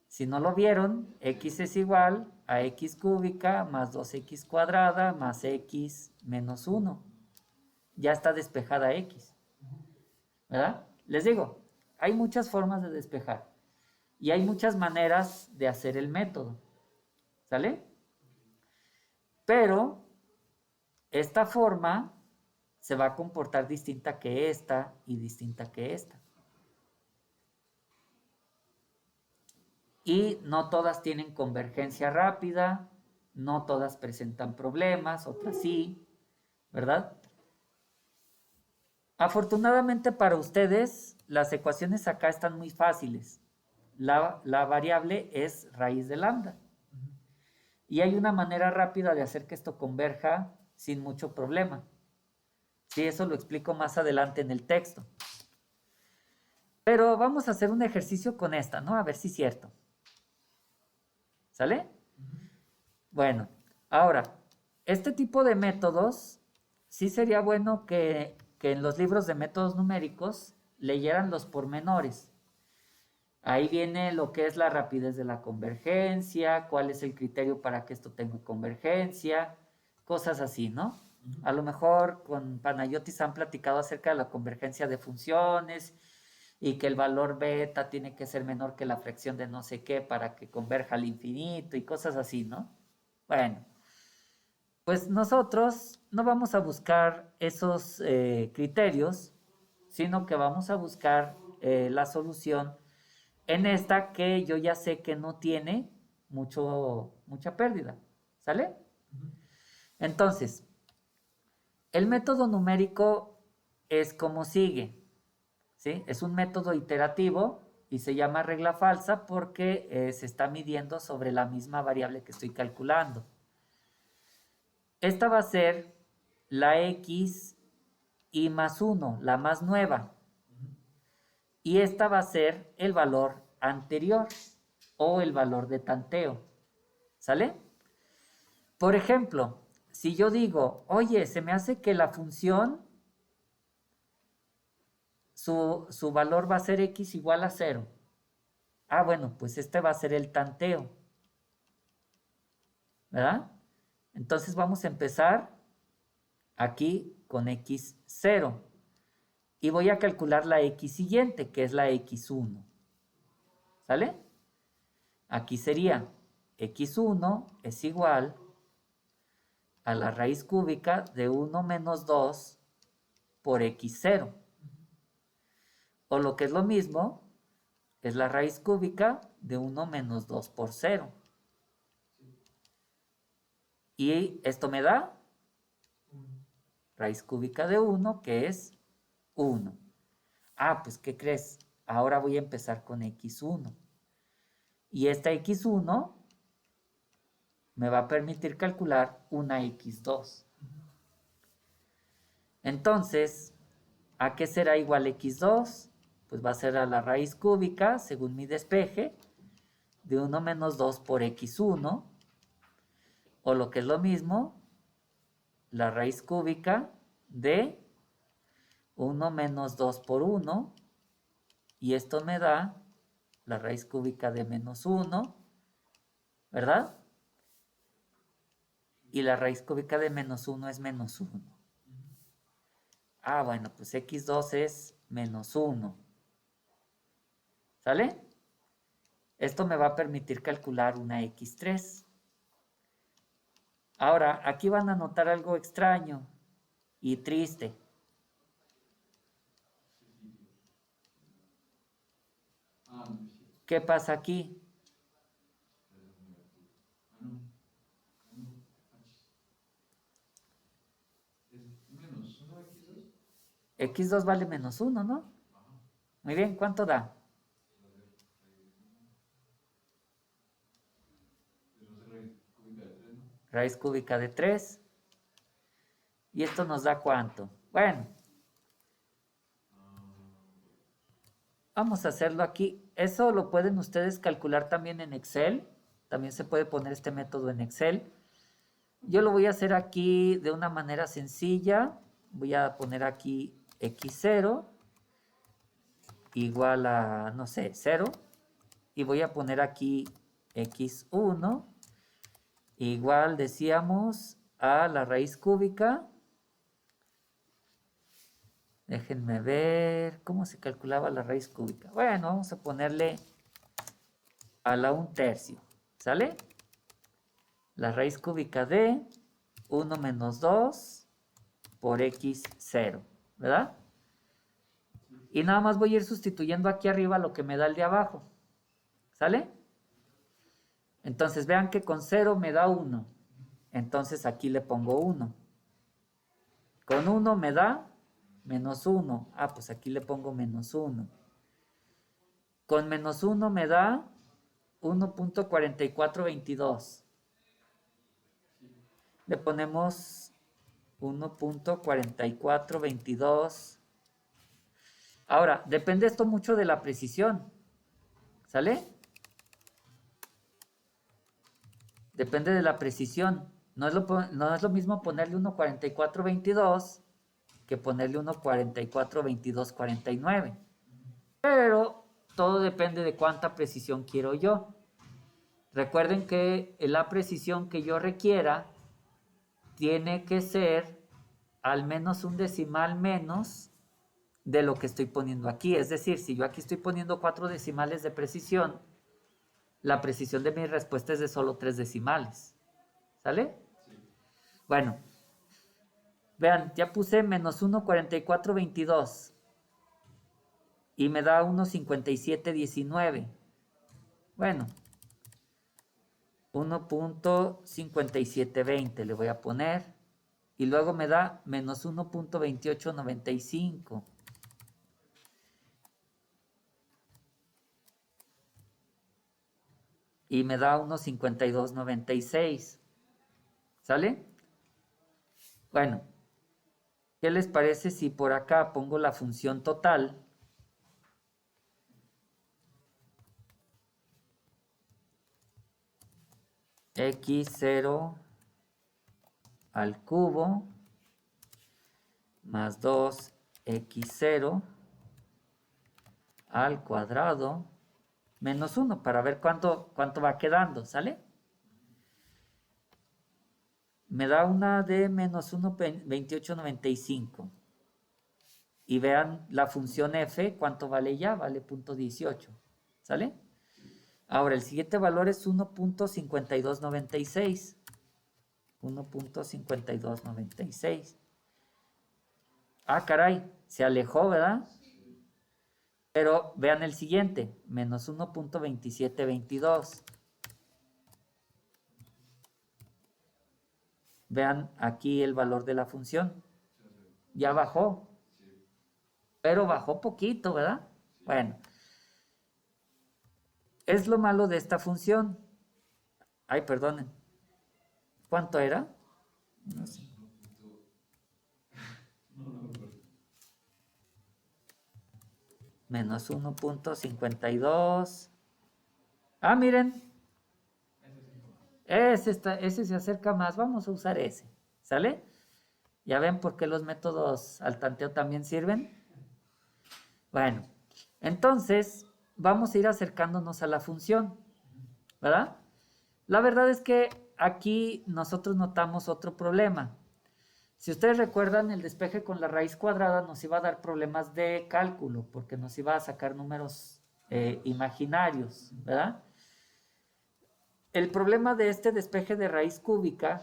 Si no lo vieron, x es igual a x cúbica más 2x cuadrada más x menos 1. Ya está despejada x. ¿Verdad? Les digo, hay muchas formas de despejar. Y hay muchas maneras de hacer el método. ¿Sale? Pero esta forma se va a comportar distinta que esta y distinta que esta. Y no todas tienen convergencia rápida, no todas presentan problemas, otras sí, ¿verdad? Afortunadamente para ustedes, las ecuaciones acá están muy fáciles. La variable es raíz de lambda. Y hay una manera rápida de hacer que esto converja sin mucho problema. Sí, eso lo explico más adelante en el texto. Pero vamos a hacer un ejercicio con esta, ¿no? A ver si es cierto. ¿Sale? Bueno, ahora, este tipo de métodos, sí sería bueno que en los libros de métodos numéricos leyeran los pormenores. Ahí viene lo que es la rapidez de la convergencia, cuál es el criterio para que esto tenga convergencia, cosas así, ¿no? A lo mejor con Panayotis han platicado acerca de la convergencia de funciones y que el valor beta tiene que ser menor que la fracción de no sé qué para que converja al infinito y cosas así, ¿no? Bueno, pues nosotros no vamos a buscar esos criterios, sino que vamos a buscar la solución en esta que yo ya sé que no tiene mucha pérdida. ¿Sale? Entonces, el método numérico es como sigue. ¿Sí? Es un método iterativo y se llama regla falsa porque se está midiendo sobre la misma variable que estoy calculando. Esta va a ser la x y más 1, la más nueva. Y esta va a ser el valor anterior o el valor de tanteo. ¿Sale? Por ejemplo, si yo digo, oye, se me hace que la función, su valor va a ser x igual a 0. Ah, bueno, pues este va a ser el tanteo. ¿Verdad? Entonces vamos a empezar aquí con x0. Y voy a calcular la x siguiente, que es la x1. ¿Sale? Aquí sería x1 es igual a la raíz cúbica de 1 menos 2 por x0. O lo que es lo mismo, es la raíz cúbica de 1 menos 2 por 0. Y esto me da raíz cúbica de 1, que es 1. Ah, pues, ¿qué crees? Ahora voy a empezar con x1. Y esta x1 me va a permitir calcular una x2. Entonces, ¿a qué será igual x2? Pues va a ser a la raíz cúbica, según mi despeje, de 1 menos 2 por x1. O lo que es lo mismo, la raíz cúbica de 1 menos 2 por 1. Y esto me da la raíz cúbica de menos 1, ¿verdad? Y la raíz cúbica de menos 1 es menos 1. Ah, bueno, pues x2 es menos 1. ¿Sale? Esto me va a permitir calcular una x3. Ahora, aquí van a notar algo extraño y triste. ¿Qué pasa aquí? X2 vale menos 1, ¿no? Muy bien, ¿cuánto da? Raíz cúbica de 3. ¿Y esto nos da cuánto? Bueno, vamos a hacerlo aquí. Eso lo pueden ustedes calcular también en Excel. También se puede poner este método en Excel. Yo lo voy a hacer aquí de una manera sencilla. Voy a poner aquí x0 igual a, no sé, 0. Y voy a poner aquí x1 igual, decíamos, a la raíz cúbica. Déjenme ver cómo se calculaba la raíz cúbica. Bueno, vamos a ponerle a la 1/3. ¿Sale? La raíz cúbica de 1 menos 2 por x0. ¿Verdad? Y nada más voy a ir sustituyendo aquí arriba lo que me da el de abajo. ¿Sale? Entonces vean que con 0 me da 1. Entonces aquí le pongo 1. Con 1 me da menos 1. Ah, pues aquí le pongo menos 1. Con menos 1 me da 1.4422. Le ponemos 1.4422. Ahora, depende esto mucho de la precisión. ¿Sale? Depende de la precisión. No es lo mismo ponerle 1.4422 que ponerle 1.442249. Pero todo depende de cuánta precisión quiero yo. Recuerden que la precisión que yo requiera tiene que ser al menos un decimal menos de lo que estoy poniendo aquí. Es decir, si yo aquí estoy poniendo 4 decimales de precisión, la precisión de mi respuesta es de solo 3 decimales. ¿Sale? Sí. Bueno, vean, ya puse menos 1.4422 y me da 1.5719. Bueno, 1.5720 le voy a poner. Y luego me da menos 1.2895. Y me da 1.5296. ¿Sale? Bueno, ¿qué les parece si por acá pongo la función total? X0 al cubo más 2x0 al cuadrado menos 1 para ver cuánto va quedando, ¿sale? Me da una de menos 1.2895. Y vean la función f, ¿cuánto vale ya? Vale 0.18, ¿sale? Ahora, el siguiente valor es 1.5296. 1.5296. Ah, caray, se alejó, ¿verdad? Pero vean el siguiente, menos 1.2722. Vean aquí el valor de la función. Ya bajó. Pero bajó poquito, ¿verdad? Bueno. Es lo malo de esta función. Ay, perdonen. ¿Cuánto era? No sé. Menos 1.52. Ah, miren. Ese se acerca más. Vamos a usar ese. ¿Sale? ¿Ya ven por qué los métodos al tanteo también sirven? Bueno, entonces vamos a ir acercándonos a la función, ¿verdad? La verdad es que aquí nosotros notamos otro problema. Si ustedes recuerdan, el despeje con la raíz cuadrada nos iba a dar problemas de cálculo, porque nos iba a sacar números imaginarios, ¿verdad? El problema de este despeje de raíz cúbica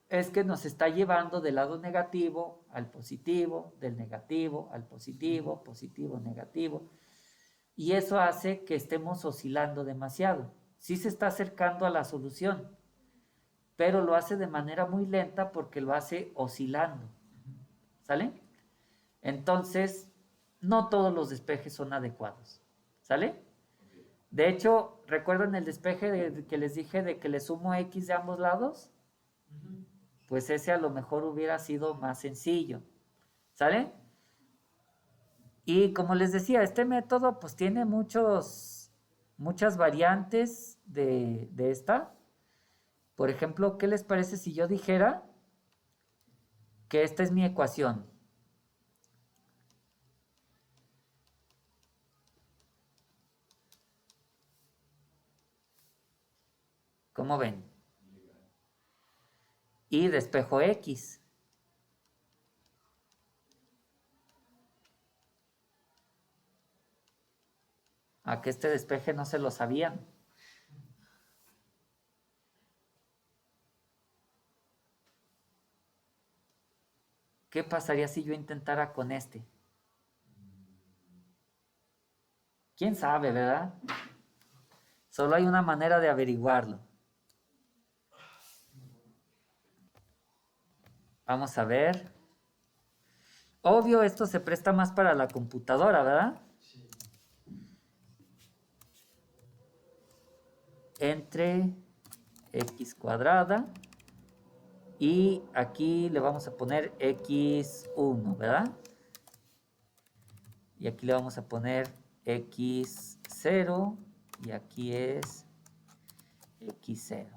es que nos está llevando del lado negativo al positivo, del negativo al positivo, positivo, negativo. Y eso hace que estemos oscilando demasiado. Sí se está acercando a la solución, pero lo hace de manera muy lenta porque lo hace oscilando. ¿Sale? Entonces, no todos los despejes son adecuados. ¿Sale? De hecho, ¿recuerdan el despeje que les dije de que le sumo x de ambos lados? Pues ese a lo mejor hubiera sido más sencillo. ¿Sale? Y como les decía, este método pues tiene muchas variantes de esta. Por ejemplo, ¿qué les parece si yo dijera que esta es mi ecuación? ¿Cómo ven? Y despejo X. A que este despeje no se lo sabían. ¿Qué pasaría si yo intentara con este? ¿Quién sabe, verdad? Solo hay una manera de averiguarlo. Vamos a ver. Obvio, esto se presta más para la computadora, ¿verdad? Entre x cuadrada y aquí le vamos a poner x1, ¿verdad? Y aquí le vamos a poner x0 y aquí es x0.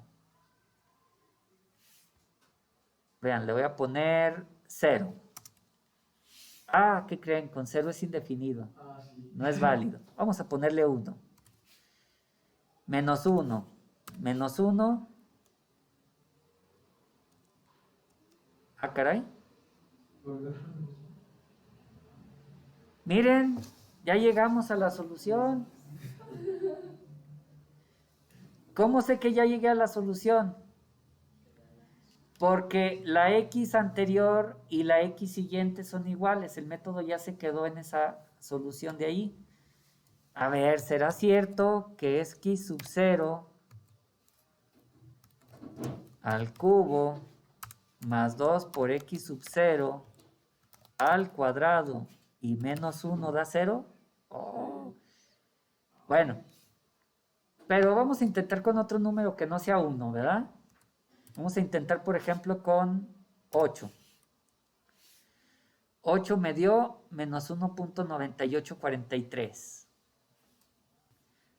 Vean, le voy a poner 0. Ah, ¿qué creen? Con 0 es indefinido. No es válido. Vamos a ponerle 1. Menos 1. Menos 1. Ah, caray. Miren, ya llegamos a la solución. ¿Cómo sé que ya llegué a la solución? Porque la x anterior y la x siguiente son iguales. El método ya se quedó en esa solución de ahí. A ver, ¿será cierto que es x sub 0 al cubo más 2 por x sub 0 al cuadrado y menos 1 da 0? Oh. Bueno, pero vamos a intentar con otro número que no sea 1, ¿verdad? Vamos a intentar, por ejemplo, con 8. 8 me dio menos 1.9843.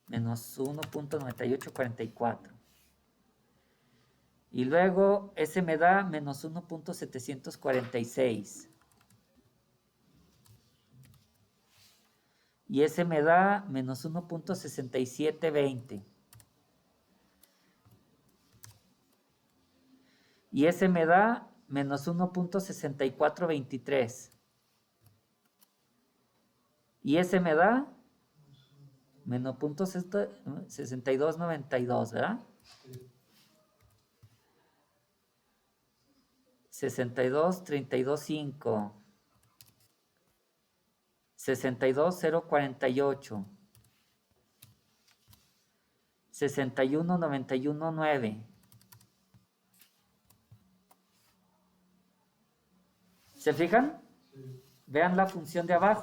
Menos 1.9844. Y luego ese me da menos 1.746. Y ese me da menos 1.6720. Y ese me da menos 1.6423. Y ese me da menos 0.6292, ¿verdad? 62.325. 62.048. 61.919. ¿Se fijan? Sí. Vean la función de abajo.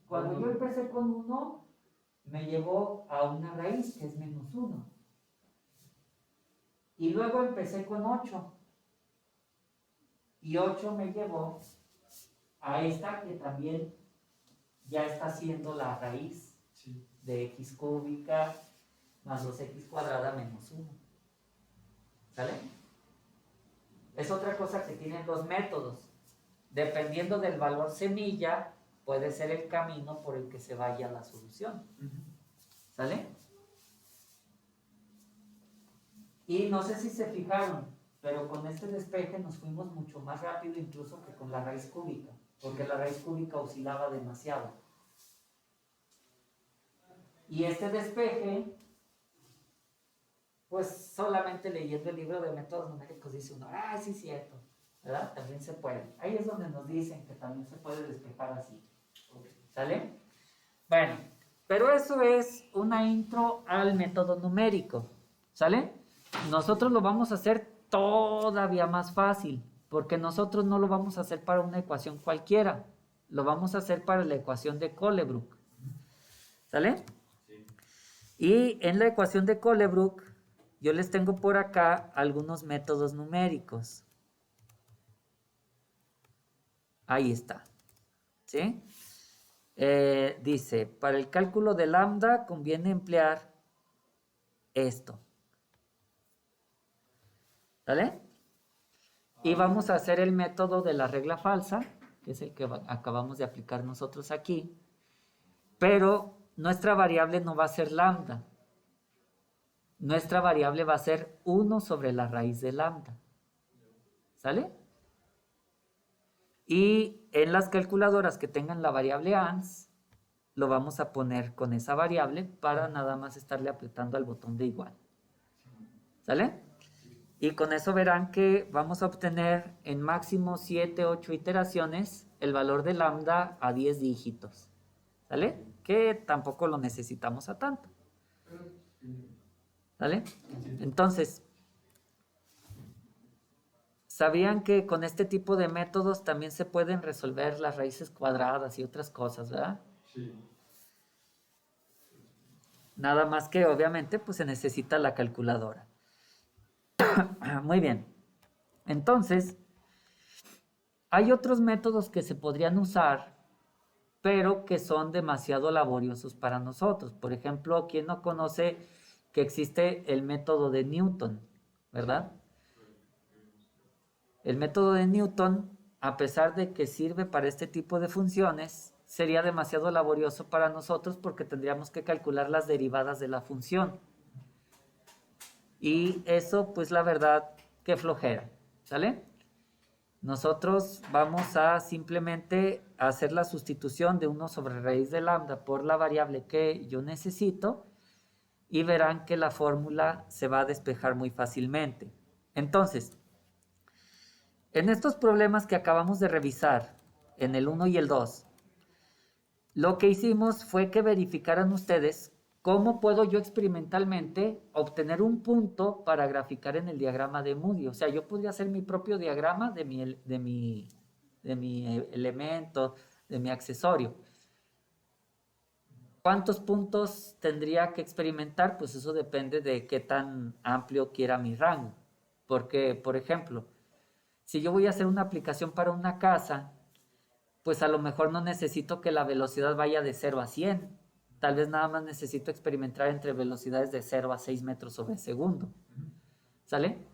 Cuando yo empecé con 1, me llevó a una raíz que es menos 1. Y luego empecé con 8. Y 8 me llevó a esta que también ya está siendo la raíz de x cúbica más 2x cuadrada menos 1. ¿Sale? Es otra cosa que tienen los métodos. Dependiendo del valor semilla, puede ser el camino por el que se vaya la solución. ¿Sale? Y no sé si se fijaron, pero con este despeje nos fuimos mucho más rápido incluso que con la raíz cúbica, porque la raíz cúbica oscilaba demasiado. Y este despeje, pues solamente leyendo el libro de métodos numéricos dice uno, ah, sí es cierto, ¿verdad? También se puede. Ahí es donde nos dicen que también se puede despejar así. ¿Sale? Bueno, pero eso es una intro al método numérico. ¿Sale? Nosotros lo vamos a hacer todavía más fácil, porque nosotros no lo vamos a hacer para una ecuación cualquiera, lo vamos a hacer para la ecuación de Colebrook. ¿Sale? Sí. Y en la ecuación de Colebrook, yo les tengo por acá algunos métodos numéricos. Ahí está. ¿Sí? Dice, para el cálculo de lambda conviene emplear esto. ¿Vale? Y vamos a hacer el método de la regla falsa, que es el que acabamos de aplicar nosotros aquí. Pero nuestra variable no va a ser lambda. Nuestra variable va a ser 1 sobre la raíz de lambda. ¿Sale? Y en las calculadoras que tengan la variable ans, lo vamos a poner con esa variable para nada más estarle apretando al botón de igual. ¿Sale? Y con eso verán que vamos a obtener en máximo 7, 8 iteraciones el valor de lambda a 10 dígitos. ¿Sale? Que tampoco lo necesitamos a tanto. ¿Sale? Entonces, ¿sabían que con este tipo de métodos también se pueden resolver las raíces cuadradas y otras cosas, verdad? Sí. Nada más que obviamente pues se necesita la calculadora. Muy bien. Entonces, hay otros métodos que se podrían usar, pero que son demasiado laboriosos para nosotros. Por ejemplo, ¿quién no conoce que existe el método de Newton, verdad? El método de Newton, a pesar de que sirve para este tipo de funciones, sería demasiado laborioso para nosotros porque tendríamos que calcular las derivadas de la función. Y eso, pues la verdad, qué flojera, ¿sale? Nosotros vamos a simplemente hacer la sustitución de 1 sobre raíz de lambda por la variable que yo necesito y verán que la fórmula se va a despejar muy fácilmente. Entonces, en estos problemas que acabamos de revisar, en el 1 y el 2, lo que hicimos fue que verificaran ustedes cómo puedo yo experimentalmente obtener un punto para graficar en el diagrama de Moody. O sea, yo podría hacer mi propio diagrama de mi elemento, de mi accesorio. ¿Cuántos puntos tendría que experimentar? Pues eso depende de qué tan amplio quiera mi rango. Porque, por ejemplo, si yo voy a hacer una aplicación para una casa, pues a lo mejor no necesito que la velocidad vaya de 0 a 100. Tal vez nada más necesito experimentar entre velocidades de 0 a 6 metros sobre segundo. ¿Sale?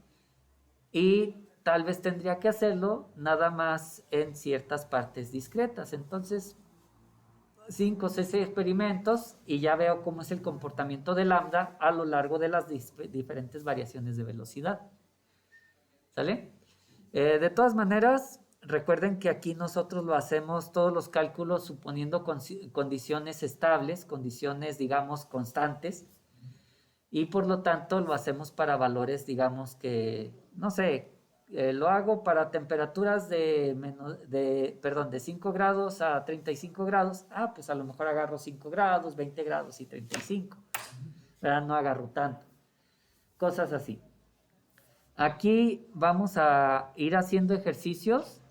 Y tal vez tendría que hacerlo nada más en ciertas partes discretas. Entonces, 5 o 6 experimentos y ya veo cómo es el comportamiento de lambda a lo largo de las diferentes variaciones de velocidad. ¿Sale? De todas maneras, recuerden que aquí nosotros lo hacemos todos los cálculos suponiendo condiciones estables, condiciones, digamos, constantes, y por lo tanto lo hacemos para valores, digamos que, no sé, lo hago para temperaturas de 5 grados a 35 grados, pues a lo mejor agarro 5 grados, 20 grados y 35, ¿verdad? No agarro tanto, cosas así. Aquí vamos a ir haciendo ejercicios,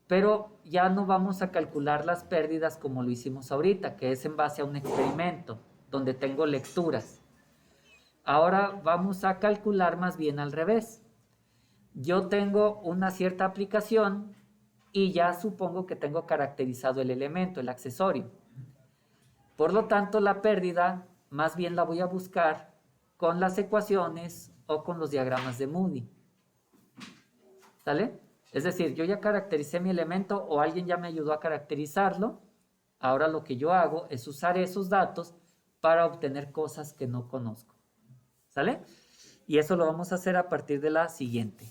pero ya no vamos a calcular las pérdidas como lo hicimos ahorita, que es en base a un experimento, donde tengo lecturas. Ahora vamos a calcular más bien al revés. Yo tengo una cierta aplicación y ya supongo que tengo caracterizado el elemento, el accesorio. Por lo tanto, la pérdida más bien la voy a buscar con las ecuaciones o con los diagramas de Moody. ¿Sale? Es decir, yo ya caractericé mi elemento o alguien ya me ayudó a caracterizarlo. Ahora lo que yo hago es usar esos datos para obtener cosas que no conozco. ¿Sale? Y eso lo vamos a hacer a partir de la siguiente.